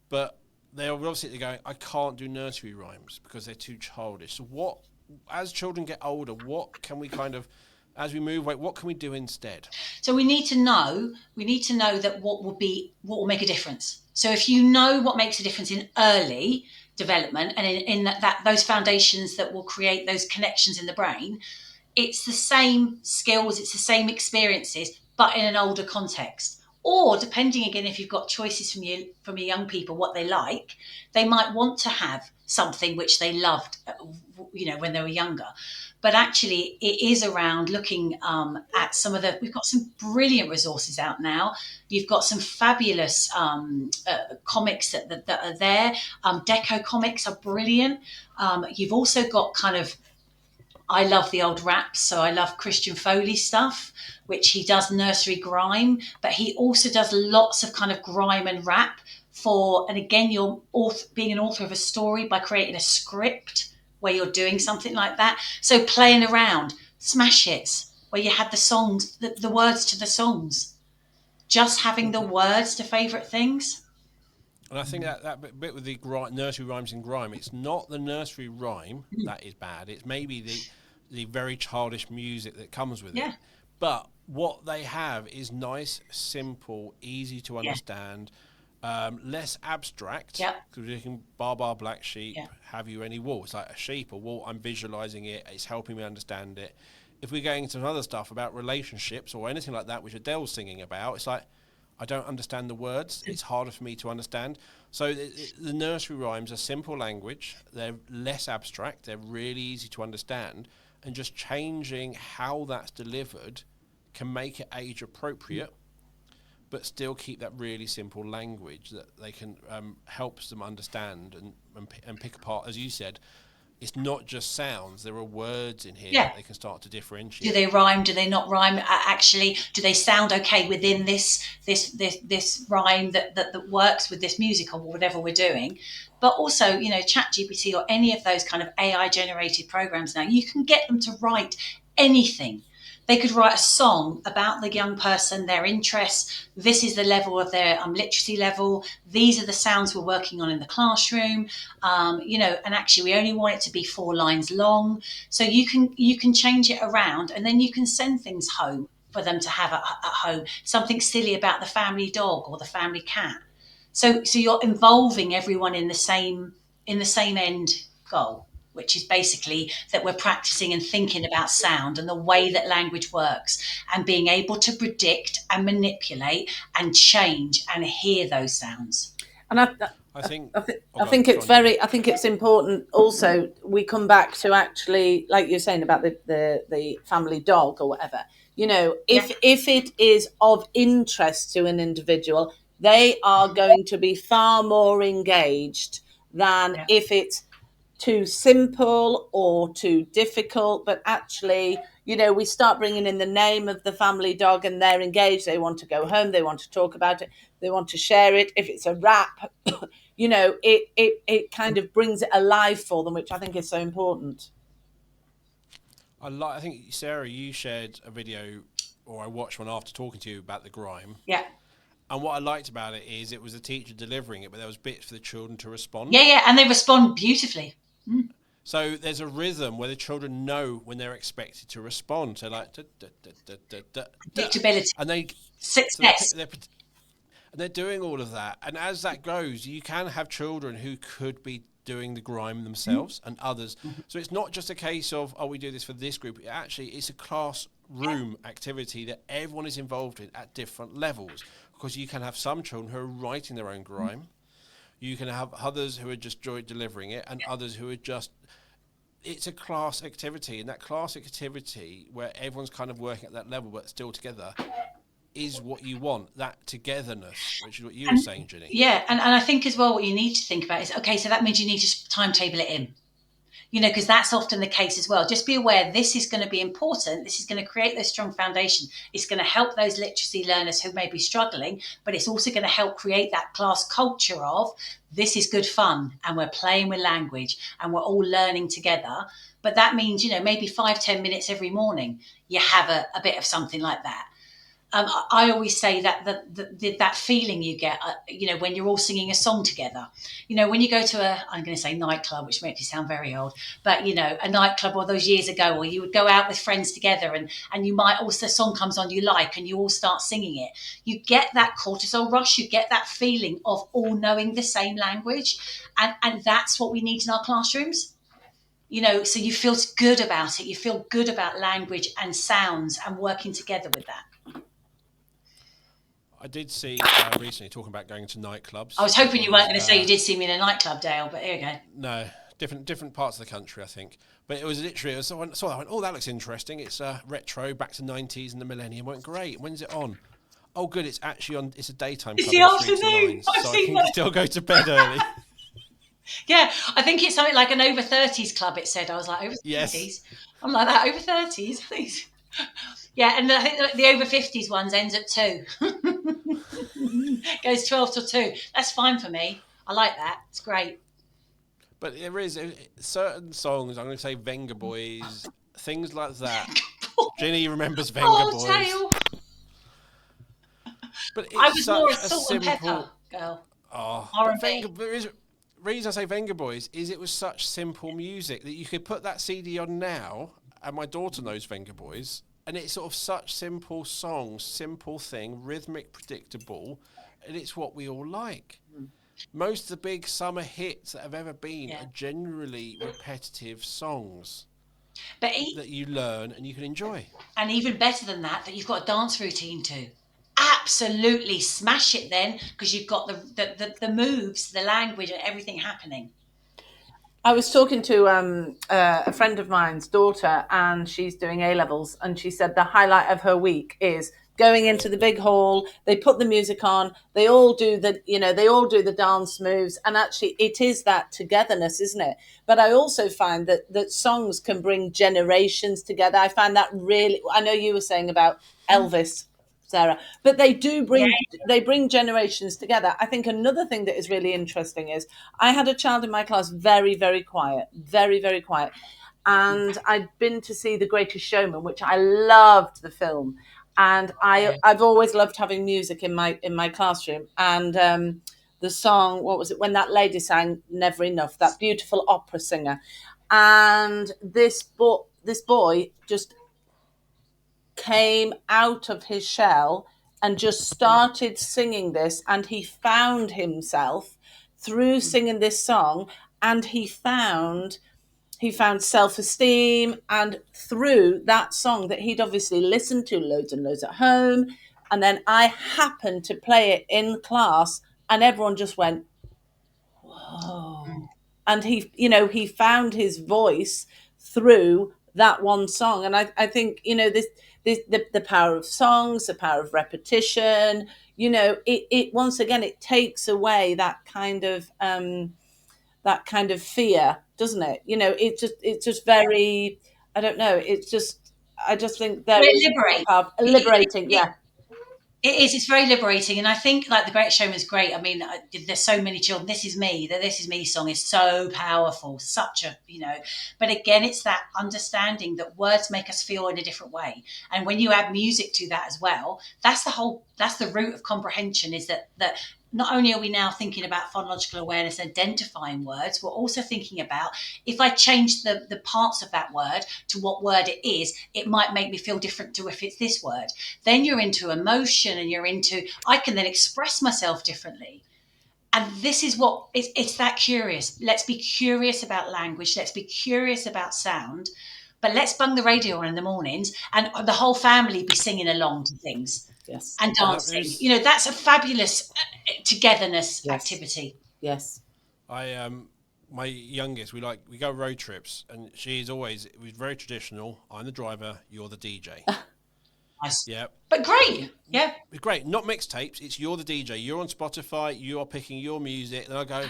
S1: but they're obviously going, I can't do nursery rhymes because they're too childish. So what, as children get older, what can we kind of, as we move away, what can we do instead?
S2: So we need to know that what will make a difference. So if you know what makes a difference in early development and in that those foundations that will create those connections in the brain, it's the same skills, it's the same experiences, but in an older context. Or depending again, if you've got choices from your young people, what they like, they might want to have something which they loved, when they were younger. But actually, it is around looking at we've got some brilliant resources out now. You've got some fabulous comics that are there. Deco comics are brilliant. You've also got I love the old raps, so I love Christian Foley stuff, which he does nursery grime, but he also does lots of kind of grime and rap and again, you're being an author of a story by creating a script where you're doing something like that. So playing around, smash hits, where you had the songs, the words to the songs, just having the words to favourite things.
S1: And I think that bit with the nursery rhymes and grime, it's not the nursery rhyme that is bad. It's maybe the very childish music that comes with it. But what they have is nice, simple, easy to understand, less abstract. Because you can bar, black sheep, have you any wool? It's like a sheep or wool. I'm visualising it. It's helping me understand it. If we're going into some other stuff about relationships or anything like that, which Adele's singing about, it's like, I don't understand the words. It's harder for me to understand. So the nursery rhymes are simple language. They're less abstract. They're really easy to understand. And just changing how that's delivered can make it age appropriate, but still keep that really simple language that they can helps them understand and pick apart. As you said, it's not just sounds. There are words in here that they can start to differentiate.
S2: Do they rhyme? Do they not rhyme? Actually, do they sound okay within this rhyme that works with this music or whatever we're doing? But also, ChatGPT or any of those kind of AI generated programs now, you can get them to write anything. They could write a song about the young person, their interests. This is the level of their literacy level. These are the sounds we're working on in the classroom. And actually we only want it to be 4 lines long. So you can change it around and then you can send things home for them to have at home. Something silly about the family dog or the family cat. So you're involving everyone in the same end goal, which is basically that we're practicing and thinking about sound and the way that language works and being able to predict and manipulate and change and hear those sounds.
S3: And I think it's important also we come back to actually, like you're saying about the family dog or whatever, if it is of interest to an individual, they are going to be far more engaged than if it's too simple or too difficult. But actually, we start bringing in the name of the family dog and they're engaged. They want to go home. They want to talk about it. They want to share it. If it's a rap, it kind of brings it alive for them, which I think is so important.
S1: I think, Sarah, you shared a video, or I watched one after talking to you about the grime.
S2: Yeah.
S1: And what I liked about it is it was a teacher delivering it, but there was bits for the children to respond.
S2: Yeah, and they respond beautifully.
S1: So there's a rhythm where the children know when they're expected to respond. So like,
S2: predictability,
S1: and they
S2: success.
S1: And they're doing all of that. And as that grows, you can have children who could be doing the grime themselves and others. So it's not just a case of, we do this for this group. Actually, it's a classroom activity that everyone is involved in at different levels. Because you can have some children who are writing their own grime. You can have others who are just delivering it and others who are just... It's a class activity. And that class activity where everyone's kind of working at that level but still together is what you want, that togetherness, which is what you were saying, Ginny.
S2: Yeah, and I think as well what you need to think about is, okay, so that means you need to timetable it in. Because that's often the case as well. Just be aware this is going to be important. This is going to create those strong foundation. It's going to help those literacy learners who may be struggling, but it's also going to help create that class culture of this is good fun and we're playing with language and we're all learning together. But that means, maybe 5-10 minutes every morning, you have a bit of something like that. I always say that that feeling you get, when you're all singing a song together. When you go to I'm going to say nightclub, which makes me sound very old, but a nightclub, or those years ago, or you would go out with friends together, and you might also, a song comes on you like, and you all start singing it. You get that cortisol rush. You get that feeling of all knowing the same language, and that's what we need in our classrooms. So you feel good about it. You feel good about language and sounds and working together with that.
S1: I did see recently, talking about going to nightclubs.
S2: I was hoping you weren't going to say you did see me in a nightclub, Dale, but here we go.
S1: No, different parts of the country, I think. But it was literally, I went, oh, that looks interesting. It's retro, back to 90s and the millennium. I went, great. When's it on? Oh, good. It's actually on. It's a daytime club.
S2: It's the afternoon.
S1: So I can still go to bed early.
S2: Yeah, I think it's something like an over 30s club, it said. I was like, over 30s?
S1: Yes.
S2: I'm like that, over 30s, please. Yeah, and I think the over 50s ones ends at 2. Goes 12 till 2. That's fine for me. I like that. It's great.
S1: But there is certain songs, I'm going to say Venga Boys, things like that. Ginny remembers Venga Boys.
S2: Dale.
S1: But it's
S2: I was
S1: such
S2: more a
S1: a
S2: salt
S1: simple
S2: and pepper girl.
S1: Oh,
S2: R&B.
S1: the reason I say Venga Boys is it was such simple music that you could put that CD on now, and my daughter knows Venga Boys, and it's sort of such simple songs, simple thing, rhythmic, predictable, and it's what we all like. Most of the big summer hits that have ever been are generally repetitive songs
S2: that
S1: you learn and you can enjoy.
S2: And even better than that you've got a dance routine too. Absolutely smash it then, because you've got the moves, the language, and everything happening.
S3: I was talking to a friend of mine's daughter, and she's doing A-levels, and she said the highlight of her week is going into the big hall. They put the music on. They all do the dance moves, and actually, it is that togetherness, isn't it? But I also find that songs can bring generations together. I find that really. I know you were saying about Elvis, Sarah, but they do bring generations together. I think another thing that is really interesting is I had a child in my class, very, very quiet, very, very quiet. And I'd been to see The Greatest Showman, which I loved the film. And I've always loved having music in my classroom. And the song, what was it? When that lady sang Never Enough, that beautiful opera singer. And this boy just came out of his shell and just started singing this, and he found himself through singing this song, and he found self-esteem, and through that song that he'd obviously listened to loads and loads at home, and then I happened to play it in class, and everyone just went, whoa. And he found his voice through that one song. And I think the power of songs, the power of repetition, it once again, it takes away that kind of fear, doesn't it? It's just very, I don't know. I just think that liberating. Yeah.
S2: It is. It's very liberating, and I think like The Great Showman is great. I mean, there's so many children. This Is Me. The This Is Me song is so powerful. Such a But again, it's that understanding that words make us feel in a different way, and when you add music to that as well, that's the root of comprehension. Is that not only are we now thinking about phonological awareness, identifying words, we're also thinking about if I change the parts of that word to what word it is, it might make me feel different to if it's this word. Then you're into emotion, and I can then express myself differently. And this is what, it's that curious. Let's be curious about language. Let's be curious about sound. But let's bung the radio on in the mornings and the whole family be singing along to things.
S3: Yes.
S2: And dancing. That's a fabulous togetherness activity.
S3: Yes.
S1: My youngest, we go road trips, and we're very traditional. I'm the driver, you're the DJ.
S2: Nice.
S1: Yeah.
S2: But great. Yeah.
S1: Great. Not mixtapes. It's you're the DJ. You're on Spotify. You are picking your music. And I go, and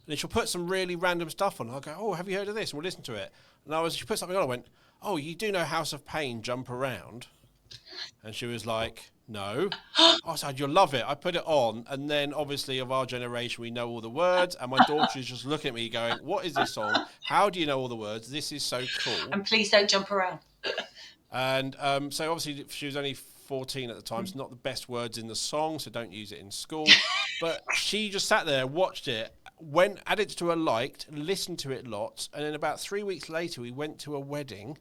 S1: then she'll put some really random stuff on. I'll go, oh, have you heard of this? And we'll listen to it. And she put something on. I went, oh, you do know House of Pain, Jump Around? And she was like, no. I said, you'll love it. I put it on, and then obviously of our generation, we know all the words, and my daughter is just looking at me going, what is this song? How do you know all the words? This is so cool.
S2: And please don't jump around.
S1: And so obviously she was only 14 at the time. It's not the best words in the song, so don't use it in school. But she just sat there, watched it, added it to her liked, listened to it lots, and then about 3 weeks later, we went to a wedding.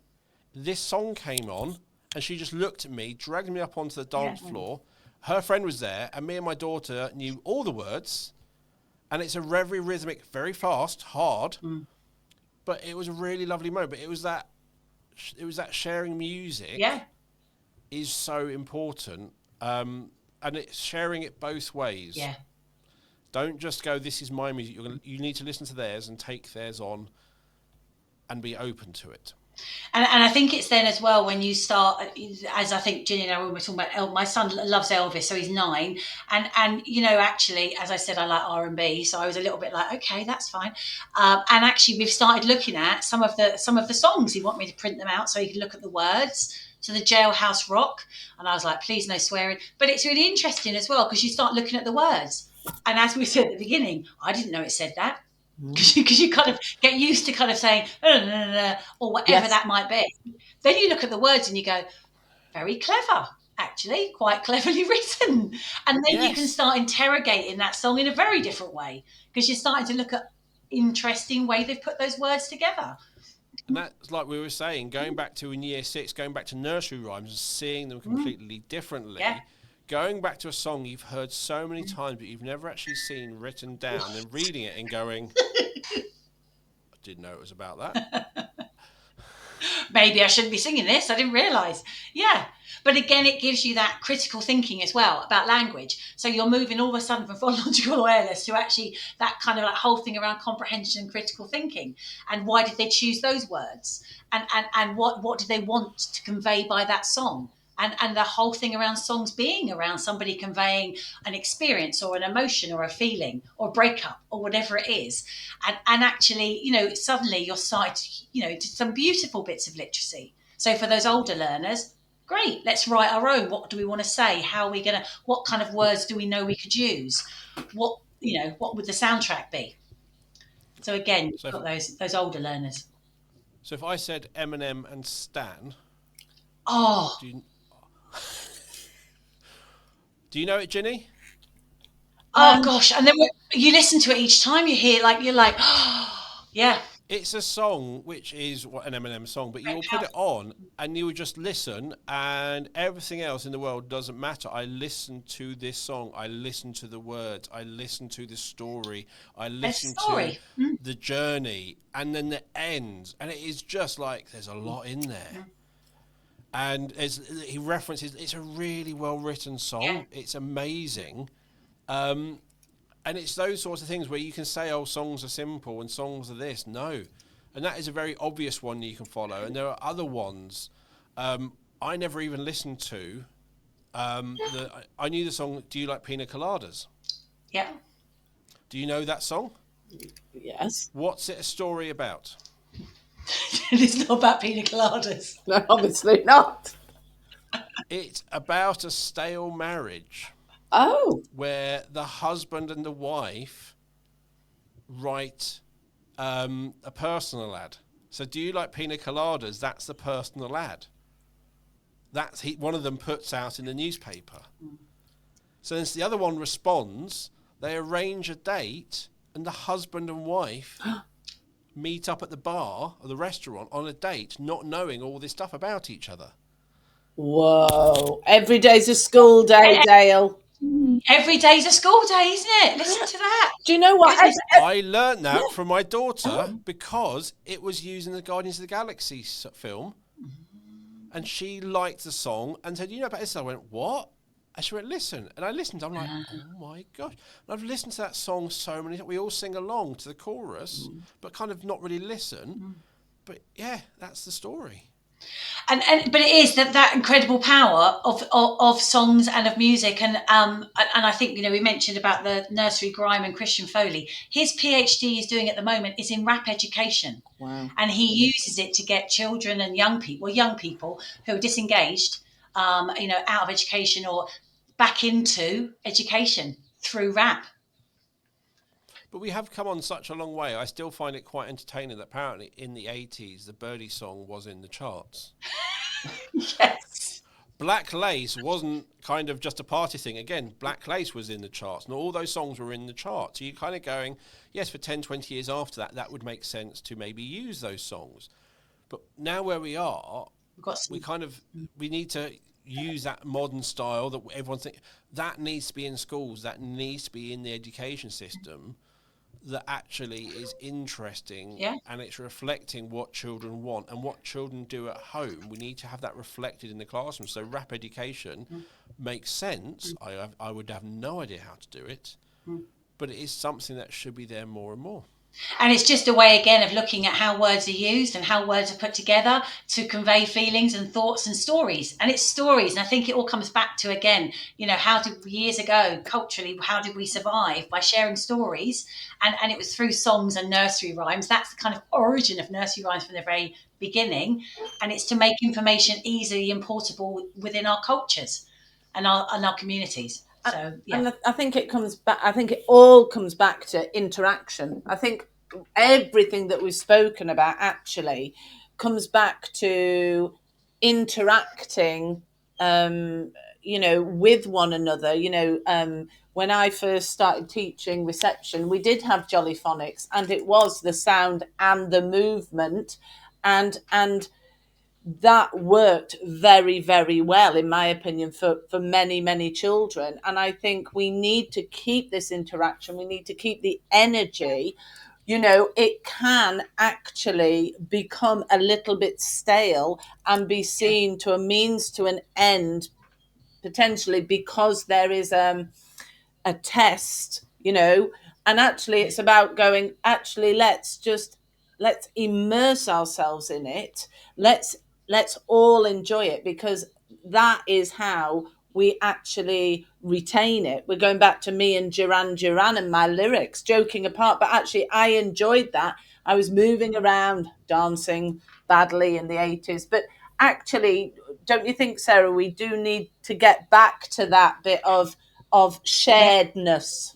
S1: This song came on, and she just looked at me, dragged me up onto the dance floor. Her friend was there, and me and my daughter knew all the words. And it's a very rhythmic, very fast, hard, but it was a really lovely moment. But it was that sharing music is so important, and it's sharing it both ways.
S2: Yeah.
S1: Don't just go, this is my music. You need to listen to theirs and take theirs on and be open to it.
S2: And I think it's then as well when you start, as I think Ginny and I were talking about, my son loves Elvis, so he's 9, and actually, as I said, I like R&B, so I was a little bit like, okay, that's fine. And actually, we've started looking at some of the songs. He wanted me to print them out so he could look at the words. So the Jailhouse Rock, and I was like, please no swearing. But it's really interesting as well because you start looking at the words, and as we said at the beginning, I didn't know it said that. Because you kind of get used to kind of saying or whatever that might be. Then you look at the words and you go, very clever, actually, quite cleverly written. And then you can start interrogating that song in a very different way because you're starting to look at interesting way they've put those words together.
S1: And that's like we were saying, going back to in year 6, going back to nursery rhymes and seeing them completely differently. Yeah. Going back to a song you've heard so many times, but you've never actually seen written down, and reading it and going, I didn't know it was about that.
S2: Maybe I shouldn't be singing this. I didn't realise. Yeah. But again, it gives you that critical thinking as well about language. So you're moving all of a sudden from phonological awareness to actually that kind of like whole thing around comprehension and critical thinking. And why did they choose those words? And what did they want to convey by that song? And the whole thing around songs being around somebody conveying an experience or an emotion or a feeling or a breakup or whatever it is. And actually, suddenly you're starting to some beautiful bits of literacy. So for those older learners, great, let's write our own. What do we want to say? How are we going to, what kind of words do we know we could use? What would the soundtrack be? So again, you've got those older learners.
S1: So if I said Eminem and Stan.
S2: Oh.
S1: Do you know it, Ginny?
S2: Oh gosh! And then you listen to it each time you hear, you're like, oh, yeah.
S1: It's a song which is an Eminem song, but you'll put it on and you will just listen, and everything else in the world doesn't matter. I listen to this song. I listen to the words. I listen to the story. I listen to the journey, and then the end, and it is just like there's a lot in there. And as he references, it's a really well-written song. Yeah. It's amazing. And it's those sorts of things where you can say, oh, songs are simple and songs are this. No. And that is a very obvious one you can follow. And there are other ones I never even listened to. I knew the song, Do You Like Pina Coladas?
S2: Yeah.
S1: Do you know that song?
S3: Yes.
S1: What's it a story about?
S2: It's not about pina coladas.
S3: No, obviously not.
S1: It's about a stale marriage.
S3: Oh.
S1: Where the husband and the wife write a personal ad. So do you like pina coladas? That's the personal ad. One of them puts out in the newspaper. So then the other one responds, they arrange a date, and the husband and wife meet up at the bar or the restaurant on a date, not knowing all this stuff about each other.
S3: Whoa. Every day's a school day, Dale.
S2: Every day's a school day, isn't it? Listen to that.
S3: Do you know what?
S1: I learned that from my daughter because it was used in the Guardians of the Galaxy film. And she liked the song and said, you know about this? I went, what? And she went, listen. And I listened. I'm like, oh my gosh. And I've listened to that song so many times. We all sing along to the chorus, but kind of not really listen. But yeah, that's the story. But
S2: it is that incredible power of songs and of music, and I think we mentioned about the nursery grime and Christian Foley. His PhD he's doing at the moment is in rap education.
S3: Wow.
S2: And he uses it to get children and young people who are disengaged, out of education or back into education through rap.
S1: But we have come on such a long way. I still find it quite entertaining that apparently in the 80s, the Birdie song was in the charts.
S2: Yes.
S1: Black Lace wasn't kind of just a party thing. Again, Black Lace was in the charts, and all those songs were in the charts. So you're kind of going, yes, for 10, 20 years after that, that would make sense to maybe use those songs. But now where we are, we need to use that modern style that everyone's thinking, that needs to be in schools, that needs to be in the education system, that actually is interesting, and it's reflecting what children want and what children do at home. We need to have that reflected in the classroom. So rap education makes sense. I would have no idea how to do it, but it is something that should be there more and more.
S2: And it's just a way, again, of looking at how words are used and how words are put together to convey feelings and thoughts and stories. And it's stories. And I think it all comes back to, again, how did years ago, culturally, how did we survive? By sharing stories. And it was through songs and nursery rhymes. That's the kind of origin of nursery rhymes from the very beginning. And it's to make information easily importable within our cultures and our communities. So, yeah.
S3: And I think it comes back. I think it all comes back to interaction. I think everything that we've spoken about actually comes back to interacting, with one another. When I first started teaching reception, we did have Jolly Phonics, and it was the sound and the movement, and that worked very, very well, in my opinion, for many, many children. And I think we need to keep this interaction. We need to keep the energy. It can actually become a little bit stale and be seen to a means to an end, potentially, because there is a test, and actually it's about going, actually, let's immerse ourselves in it. Let's all enjoy it, because that is how we actually retain it. We're going back to me and Duran Duran and my lyrics, joking apart, but actually I enjoyed that. I was moving around, dancing badly in the 80s, but actually, don't you think, Sarah, we do need to get back to that bit of sharedness?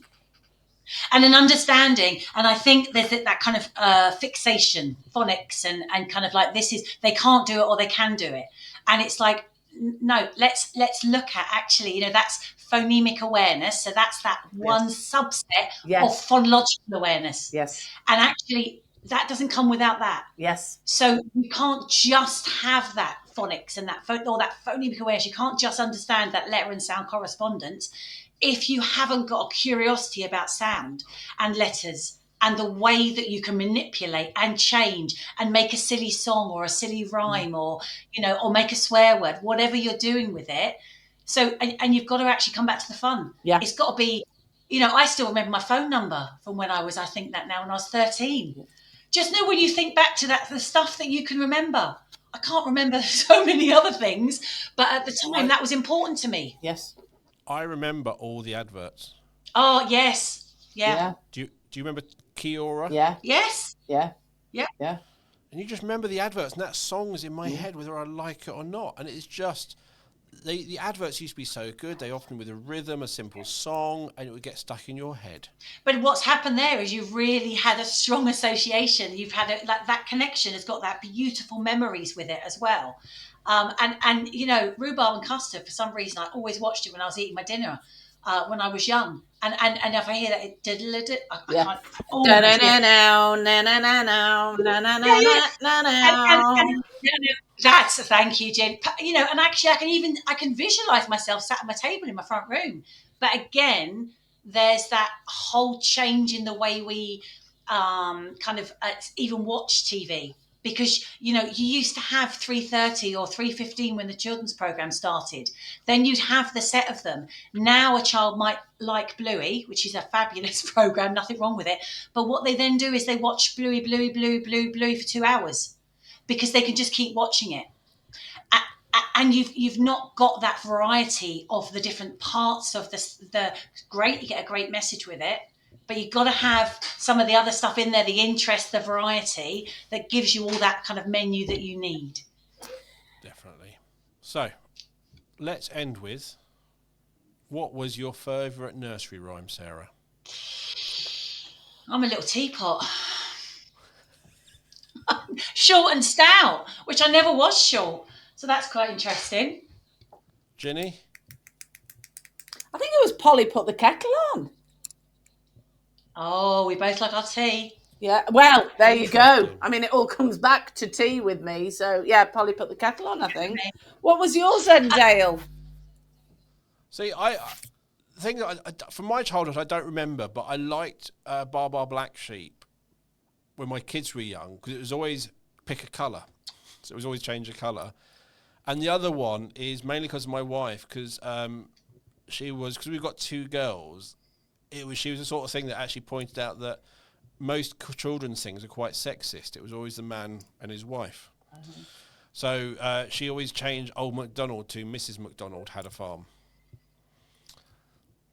S2: And an understanding. And I think there's that kind of fixation, phonics, and kind of like, this is, they can't do it or they can do it. And it's like, no, let's look at, actually, that's phonemic awareness. So that's that one subset of phonological awareness.
S3: Yes.
S2: And actually, that doesn't come without that.
S3: Yes.
S2: So you can't just have that phonics and that phonemic awareness. You can't just understand that letter and sound correspondence if you haven't got a curiosity about sound and letters and the way that you can manipulate and change and make a silly song or a silly rhyme or make a swear word, whatever you're doing with it. So, and you've got to actually come back to the fun.
S3: Yeah.
S2: It's got to be, I still remember my phone number from when I was 13. Just know, when you think back to that, the stuff that you can remember. I can't remember so many other things, but at the time that was important to me.
S3: Yes.
S1: I remember all the adverts.
S2: Oh, yes. Yeah.
S1: Do you remember Kiora?
S3: Yeah.
S2: Yes.
S3: Yeah.
S2: Yeah.
S3: Yeah.
S1: And you just remember the adverts, and that song is in my head whether I like it or not. And it's just, the adverts used to be so good. They often with a rhythm, a simple song, and it would get stuck in your head.
S2: But what's happened there is you've really had a strong association. You've had that connection has got that beautiful memories with it as well. And rhubarb and custard, for some reason, I always watched it when I was eating my dinner when I was young. And if I hear that, I can't. Oh, that's, thank you, Jen. And actually, I can visualize myself sat at my table in my front room. But again, there's that whole change in the way we even watch TV. Because, you used to have 3:30 or 3:15 when the children's program started. Then you'd have the set of them. Now a child might like Bluey, which is a fabulous program, nothing wrong with it. But what they then do is they watch Bluey for 2 hours because they can just keep watching it. And you've not got that variety of the different parts of the great. You get a great message with it. But you've got to have some of the other stuff in there, the interest, the variety that gives you all that kind of menu that you need.
S1: Definitely. So, let's end with, what was your favourite nursery rhyme, Sarah?
S2: I'm a little teapot. Short and stout, which I never was short. So that's quite interesting.
S1: Ginny?
S3: I think it was Polly put the kettle on.
S2: Oh, we both like our tea.
S3: Yeah, well, there you go.
S1: Interesting.
S3: I mean, it all comes back to tea with me. So, yeah, Polly put the kettle on, I think. What was yours then, Dale?
S1: See, I the thing that from my childhood I don't remember, but I liked Bar Bar Black Sheep when my kids were young because it was always pick a colour, so it was always change a colour. And the other one is mainly because of my wife, because because we've got two girls. She was the sort of thing that actually pointed out that most children's things are quite sexist. It was always the man and his wife. Mm-hmm. So she always changed Old MacDonald to Mrs. MacDonald had a farm.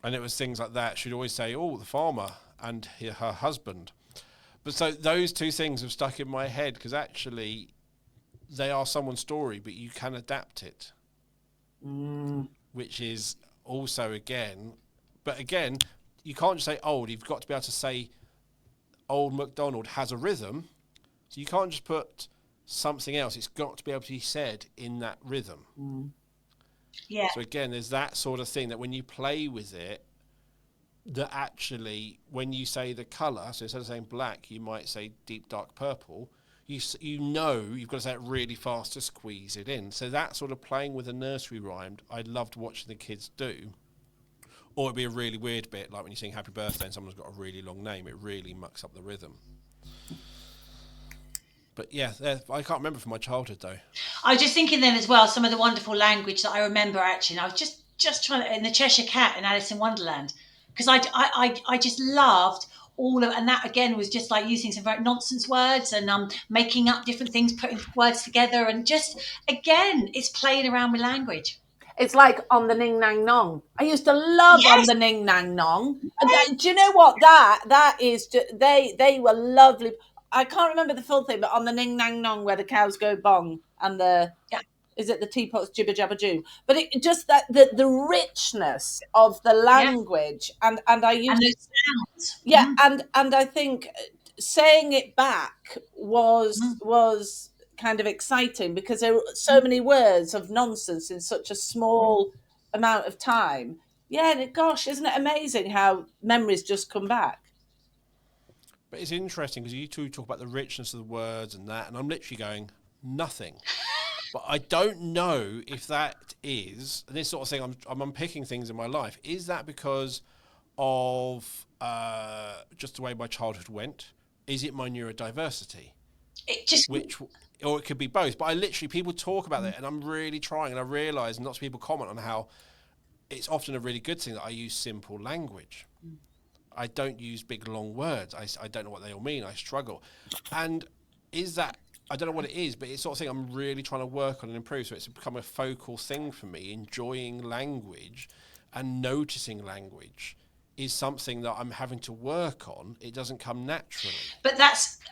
S1: And it was things like that. She'd always say, oh, the farmer and her husband. But so those two things have stuck in my head because actually they are someone's story, but you can adapt it. Which is also, again, you can't just say old. You've got to be able to say Old MacDonald has a rhythm. So you can't just put something else. It's got to be able to be said in that rhythm.
S2: Yeah.
S1: So again, there's that sort of thing that when you play with it, that actually, when you say the colour, so instead of saying black, you might say deep dark purple. You know you've got to say it really fast to squeeze it in. So that sort of playing with a nursery rhyme, I loved watching the kids do. Or it'd be a really weird bit, like when you sing Happy Birthday and someone's got a really long name, it really mucks up the rhythm. But yeah, I can't remember from my childhood though.
S2: I was just thinking then as well, some of the wonderful language that I remember actually, and I was just trying to, in the Cheshire Cat and Alice in Wonderland, because I just loved all of, and that again was just like using some very nonsense words and making up different things, putting words together, and just, again, it's playing around with language.
S3: It's like On the Ning Nang Nong. I used to love On the Ning Nang Nong. Do you know what? That is, they were lovely. I can't remember the full thing, but On the Ning Nang Nong, where the cows go bong and is it the teapots jibber jabber joo? But it just that the richness of the language and I used
S2: and those sounds.
S3: Yeah, and I think saying it back was kind of exciting because there were so many words of nonsense in such a small amount of time. Yeah, and gosh, isn't it amazing how memories just come back?
S1: But it's interesting because you two talk about the richness of the words and that, and I'm literally going, nothing. But I don't know if that is, and this sort of thing, I'm unpicking things in my life, is that because of just the way my childhood went? Is it my neurodiversity? Or it could be both. But I literally, people talk about it, and I'm really trying, and I realise, and lots of people comment on how it's often a really good thing that I use simple language. I don't use big, long words. I don't know what they all mean. I struggle. And is that, I don't know what it is, but it's sort of thing I'm really trying to work on and improve. So it's become a focal thing for me. Enjoying language and noticing language is something that I'm having to work on. It doesn't come naturally.
S2: But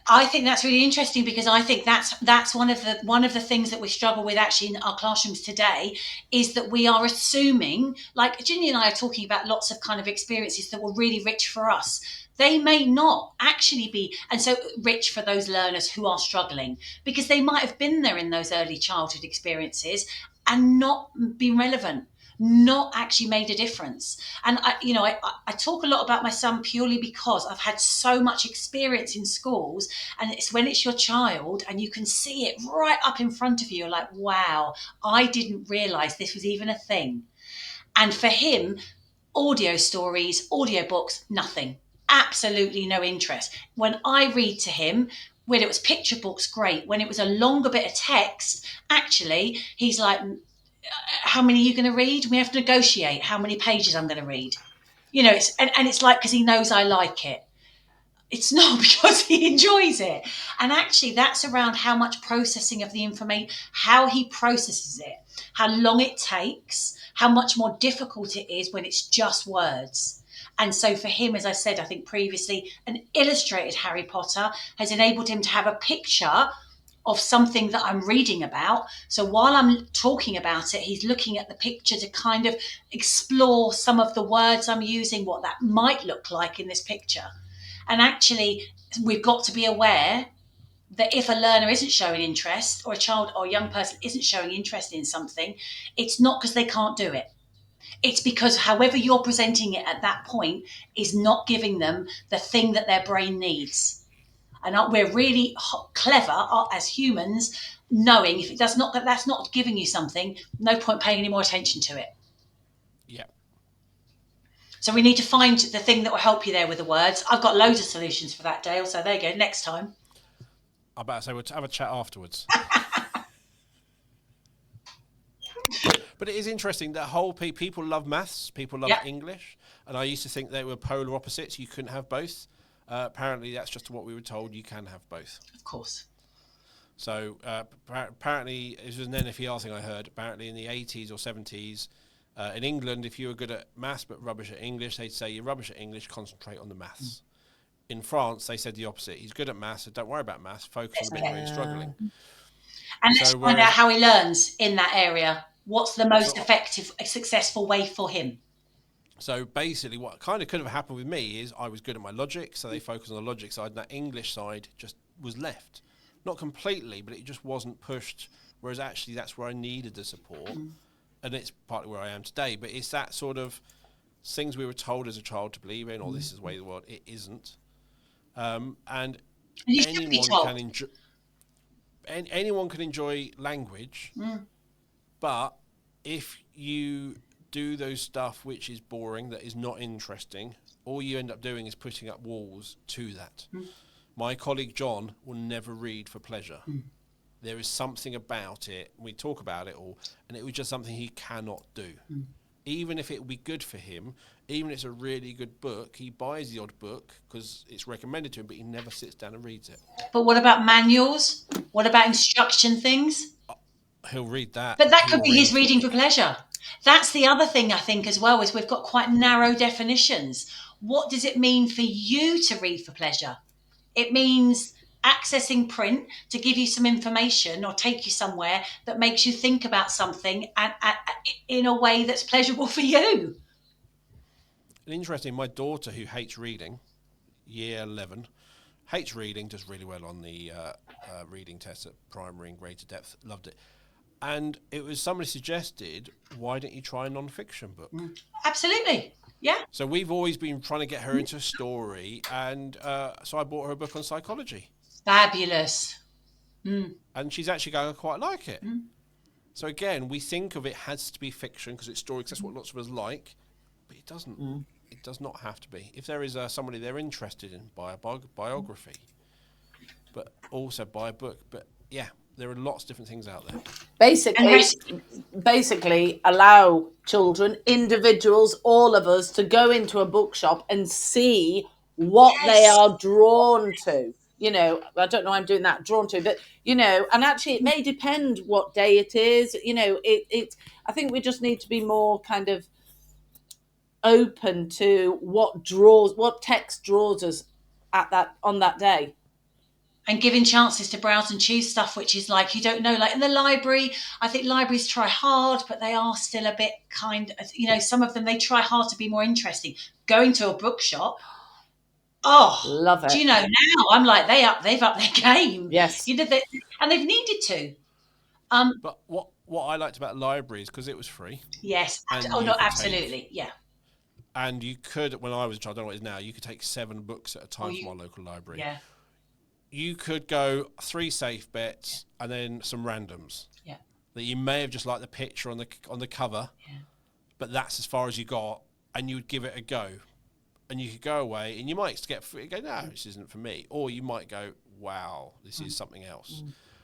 S2: I think that's really interesting because I think that's one of the things that we struggle with actually in our classrooms today is that we are assuming, like Ginny and I are talking about lots of kind of experiences that were really rich for us. They may not actually be, and so rich for those learners who are struggling because they might have been there in those early childhood experiences and not been relevant, not actually made a difference. And I talk a lot about my son purely because I've had so much experience in schools, and it's when it's your child and you can see it right up in front of you, you're like, wow, I didn't realize this was even a thing. And for him, audio stories, audio books, nothing, absolutely no interest. When I read to him, when it was picture books, great. When it was a longer bit of text, actually, he's like, how many are you going to read? We have to negotiate how many pages I'm going to read. It's like, because he knows I like it. It's not because he enjoys it. And actually, that's around how much processing of the information, how he processes it, how long it takes, how much more difficult it is when it's just words. And so for him, as I said, I think previously, an illustrated Harry Potter has enabled him to have a picture of something that I'm reading about. So while I'm talking about it, he's looking at the picture to kind of explore some of the words I'm using, what that might look like in this picture. And actually, we've got to be aware that if a learner isn't showing interest, or a child or a young person isn't showing interest in something, it's not because they can't do it. It's because however you're presenting it at that point is not giving them the thing that their brain needs. And we're really clever as humans, knowing if it does not, that's not giving you something, no point paying any more attention to it.
S1: Yeah.
S2: So we need to find the thing that will help you there with the words. I've got loads of solutions for that, Dale. So there you go. Next time.
S1: I better say we'll have a chat afterwards. But it is interesting that people love maths, people love English, and I used to think they were polar opposites. You couldn't have both. Apparently, that's just what we were told. You can have both.
S2: Of course.
S1: So apparently, it was an NFL thing I heard. Apparently, in the 80s or 70s, in England, if you were good at maths but rubbish at English, they'd say you're rubbish at English, concentrate on the maths. In France, they said the opposite. He's good at maths, so don't worry about maths. Focus on the bit where you're struggling.
S2: And let's find out how he learns in that area. What's the most effective, successful way for him?
S1: So basically what kind of could have happened with me is I was good at my logic, so they focused on the logic side, and that English side just was left. Not completely, but it just wasn't pushed, whereas actually that's where I needed the support. And it's partly where I am today. But it's that sort of things we were told as a child to believe in, or this is the way of the world. It isn't. And anyone can enjoy language, but if you do those stuff which is boring, that is not interesting, all you end up doing is putting up walls to that. My colleague John will never read for pleasure. There is something about it, we talk about it all, and it was just something he cannot do. Even if it would be good for him, even if it's a really good book, he buys the odd book because it's recommended to him, but he never sits down and reads it.
S2: But what about manuals? What about instruction things?
S1: He'll read that.
S2: But that could be his reading for pleasure. That's the other thing I think as well, is we've got quite narrow definitions. What does it mean for you to read for pleasure? It means accessing print to give you some information or take you somewhere that makes you think about something and in a way that's pleasurable for you.
S1: And interesting, my daughter, who hates reading, year 11, hates reading, does really well on the reading tests at primary and grade to depth, loved it. And it was somebody suggested, why don't you try a non-fiction book?
S2: Absolutely, yeah.
S1: So we've always been trying to get her into a story, and so I bought her a book on psychology.
S2: Fabulous.
S1: And she's actually going to quite like it. So again, we think of it has to be fiction because it's story, because that's what lots of us like, but it doesn't. It does not have to be. If there is somebody they're interested in, buy a biography, but also buy a book. But yeah, there are lots of different things out there.
S3: Basically allow children, individuals, all of us to go into a bookshop and see what they are drawn to. You know, I don't know why I'm doing that, drawn to, but, you know, and actually it may depend what day it is. You know, I think we just need to be more kind of open to what text draws us on that day.
S2: And giving chances to browse and choose stuff which is like you don't know. Like in the library, I think libraries try hard, but they are still a bit some of them, they try hard to be more interesting. Going to a bookshop,
S3: love it.
S2: Do you know, now I'm like they've upped their game.
S3: Yes.
S2: And they've needed to.
S1: But what I liked about libraries, because it was free.
S2: Yes. Absolutely. Yeah.
S1: And you could, when I was a child, I don't know what it is now, you could take 7 books at a time from our local library.
S2: Yeah.
S1: You could go 3 safe bets and then some randoms.
S2: Yeah.
S1: That you may have just liked the picture on the cover, but that's as far as you got, and you would give it a go. And you could go away, and you might go, no, this isn't for me. Or you might go, wow, this is something else.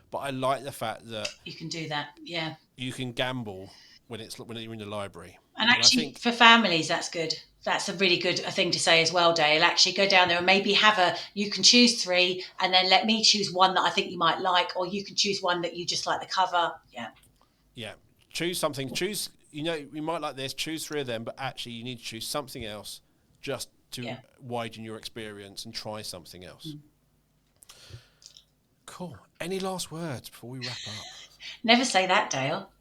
S1: But I like the fact that
S2: you can do that. Yeah.
S1: You can gamble when you're in the library.
S2: And actually, I think for families, that's good. That's a really good thing to say as well, Dale. Actually, go down there and maybe you can choose 3, and then let me choose one that I think you might like, or you can choose one that you just like the cover. Yeah.
S1: Yeah. Choose something. You might like this. Choose 3 of them, but actually, you need to choose something else just to widen your experience and try something else. Cool. Any last words before we wrap up?
S2: Never say that, Dale.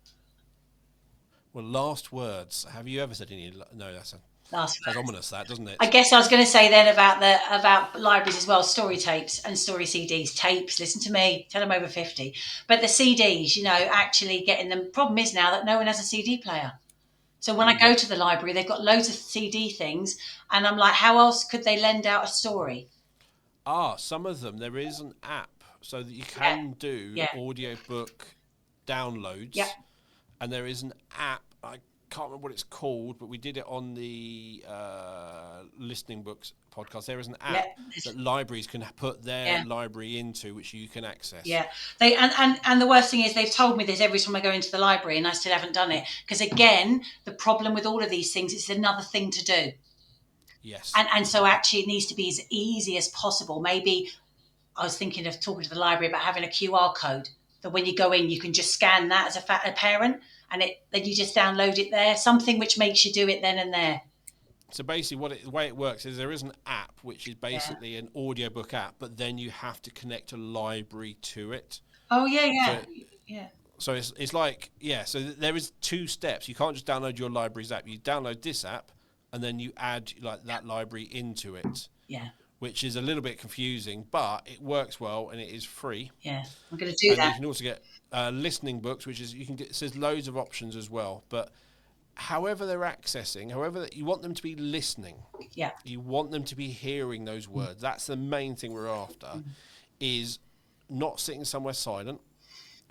S1: Well, last words. Have you ever said any? No, that's
S2: Last
S1: Sounds
S2: word.
S1: ominous, that, doesn't
S2: I
S1: it?
S2: guess I was going to say then about libraries as well, story tapes and story CDs. Tapes, listen to me, tell them over 50. But the CDs, actually getting them. Problem is now that no one has a CD player. So when I go to the library, they've got loads of CD things, and I'm like, how else could they lend out a story?
S1: Some of them, there is an app so that you
S2: Yeah,
S1: can do
S2: yeah,
S1: audiobook
S2: yeah,
S1: downloads, and there is an app. I can't remember what it's called, but we did it on the listening books podcast. There is an
S2: yeah,
S1: app that libraries can put their
S2: yeah.
S1: library into, which you can access.
S2: Yeah, and the worst thing is they've told me this every time I go into the library, and I still haven't done it because again, the problem with all of these things, it's another thing to do,
S1: Yes.
S2: and so actually it needs to be as easy as possible. Maybe I was thinking of talking to the library about having a QR code that when you go in, you can just scan that as a parent, and then you just download it there. Something which makes you do it then and there.
S1: So basically, the way it works is there is an app which is
S2: Yeah.
S1: basically an audiobook app, but then you have to connect a library to it.
S2: Oh yeah,
S1: So
S2: yeah, yeah,
S1: so it's like, yeah. So there is two steps. You can't just download your library's app. You download this app, and then you add like that library into it,
S2: yeah,
S1: which is a little bit confusing, but it works well and it is free.
S2: yeah. I'm going to do
S1: And
S2: that.
S1: you can also get listening books, which is you can get. It says loads of options as well, but however they're accessing, however you want them to be listening,
S2: Yeah,
S1: you want them to be hearing those words. That's the main thing we're after, is not sitting somewhere silent.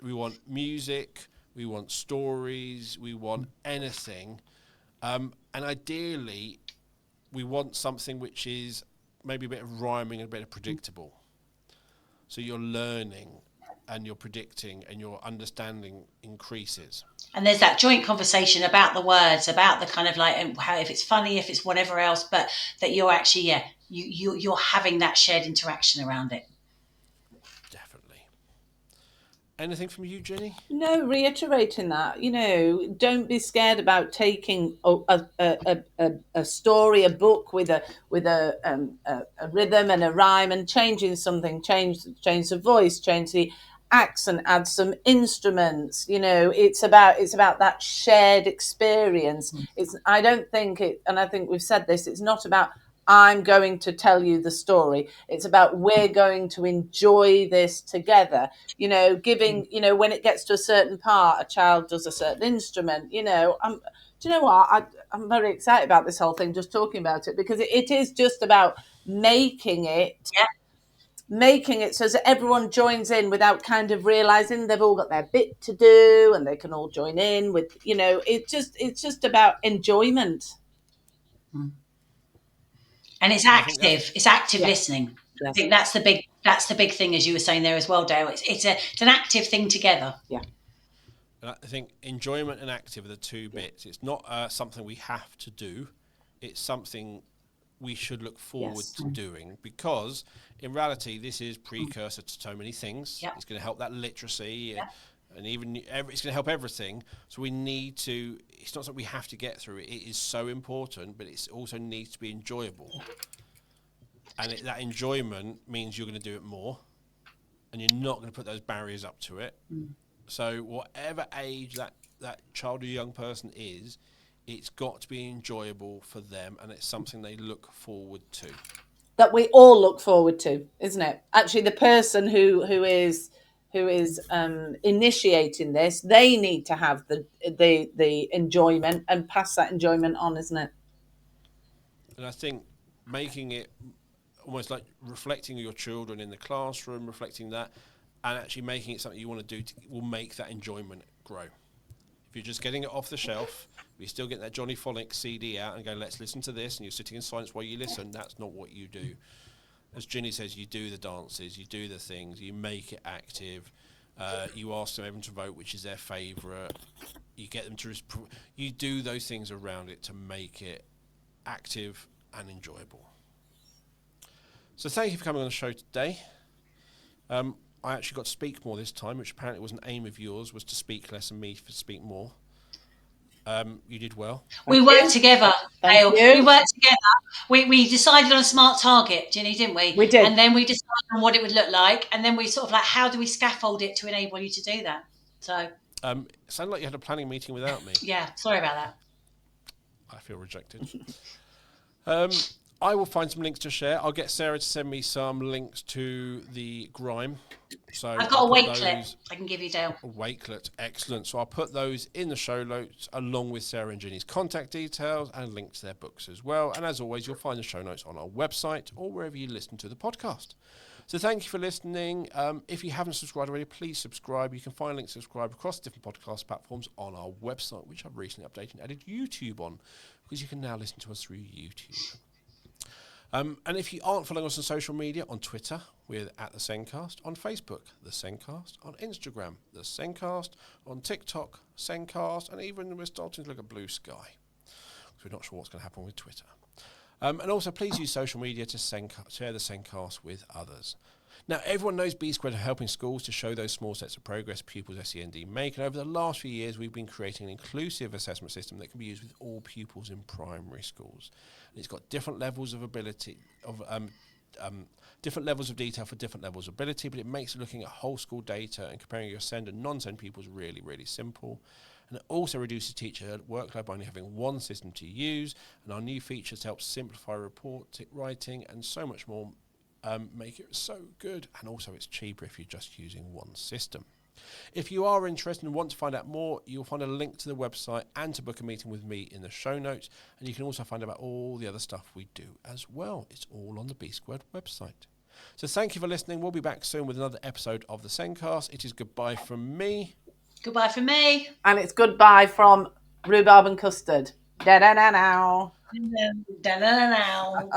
S1: We want music, we want stories, we want anything, and ideally we want something which is maybe a bit of rhyming and a bit of predictable, so you're learning and you're predicting and your understanding increases.
S2: and there's that joint conversation about the words, about the kind of like how if it's funny, if it's whatever else, but that you're actually you're having that shared interaction around it.
S1: Definitely. Anything from you, Jenny?
S3: No, reiterating that, don't be scared about taking a story, a book with a rhythm and a rhyme, and changing something, change the voice, change the accent, add some instruments. It's about that shared experience. It's I don't think it, and I think we've said this. It's not about I'm going to tell you the story. It's about we're going to enjoy this together. Giving, when it gets to a certain part, a child does a certain instrument. Do you know what? I'm very excited about this whole thing, just talking about it, because it is just about making it
S2: Yeah,
S3: making it so that everyone joins in without kind of realizing they've all got their bit to do, and they can all join in with, it's just about enjoyment.
S2: and it's
S1: And I think that's
S2: active. It's active
S3: Yeah.
S2: listening. I
S3: Yes.
S2: think that's the big thing, as you were saying there as well, Dale. It's an active thing together.
S3: Yeah.
S1: And I think enjoyment and active are the two bits. It's not something we have to do. It's something we should look forward
S3: Yes.
S1: to doing, because in reality this is precursor to so many things.
S2: Yeah.
S1: It's going to help that literacy,
S2: Yeah.
S1: and even it's going to help everything. So we need to, it's not something we have to get through. It is so important, but it also needs to be enjoyable. And that enjoyment means you're going to do it more, and you're not going to put those barriers up to it. So whatever age that child or young person is, it's got to be enjoyable for them, and it's something they look forward to.
S3: That we all look forward to, isn't it? Actually, the person who is initiating this, they need to have the enjoyment and pass that enjoyment on, isn't it?
S1: And I think making it almost like reflecting your children in the classroom, reflecting that, and actually making it something you want to do will make that enjoyment grow. If you're just getting it off the shelf, you're still getting that Johnny Phonics CD out and go, let's listen to this, and you're sitting in silence while you listen, that's not what you do. As Ginny says, you do the dances, you do the things, you make it active, you ask them everyone to vote which is their favourite, you get them to, you do those things around it to make it active and enjoyable. So thank you for coming on the show today. I actually got to speak more this time, which apparently was an aim of yours, was to speak less and me to speak more. You did well.
S2: We worked together,
S3: Thank
S2: Dale.
S3: you.
S2: We worked together. We decided on a smart target, Ginny, didn't we?
S3: We did.
S2: And then we decided on what it would look like, and then we sort of like, how do we scaffold it to enable you to do that? So
S1: It sounded like you had a planning meeting without me.
S2: yeah, sorry about that.
S1: I feel rejected. I will find some links to share. I'll get Sarah to send me some links to the grime. So
S2: I've got
S1: I'll
S2: a
S1: put
S2: Wakelet I can give you, Dale.
S1: Wakelet, excellent. So I'll put those in the show notes along with Sarah and Ginny's contact details and links to their books as well. And as always, you'll find the show notes on our website or wherever you listen to the podcast. So thank you for listening. If you haven't subscribed already, please subscribe. You can find links to subscribe across different podcast platforms on our website, which I've recently updated and added YouTube on, because you can now listen to us through YouTube. And if you aren't following us on social media, on Twitter, we're at The Sencast, on Facebook, The Sencast, on Instagram, The Sencast, on TikTok, Sencast, and even we're starting to look at Blue Sky, because we're not sure what's going to happen with Twitter. And also, please use social media to share the Sencast with others. Now, everyone knows B Squared are helping schools to show those small steps of progress pupils SEND make, and over the last few years, we've been creating an inclusive assessment system that can be used with all pupils in primary schools. And it's got different levels of ability, different levels of detail for different levels of ability, but it makes looking at whole school data and comparing your SEND and non-SEND pupils really, really simple. And it also reduces teacher workload by only having one system to use, and our new features help simplify report writing and so much more. Make it so good, and also it's cheaper if you're just using one system. If you are interested and want to find out more, you'll find a link to the website and to book a meeting with me in the show notes, and you can also find out about all the other stuff we do as well. It's all on the B Squared website. So thank you for listening. We'll be back soon with another episode of the Sencast. It is goodbye from me.
S2: Goodbye from me.
S3: And it's goodbye from Rhubarb and Custard. Da-da-da-now.
S2: Da-da-da-now.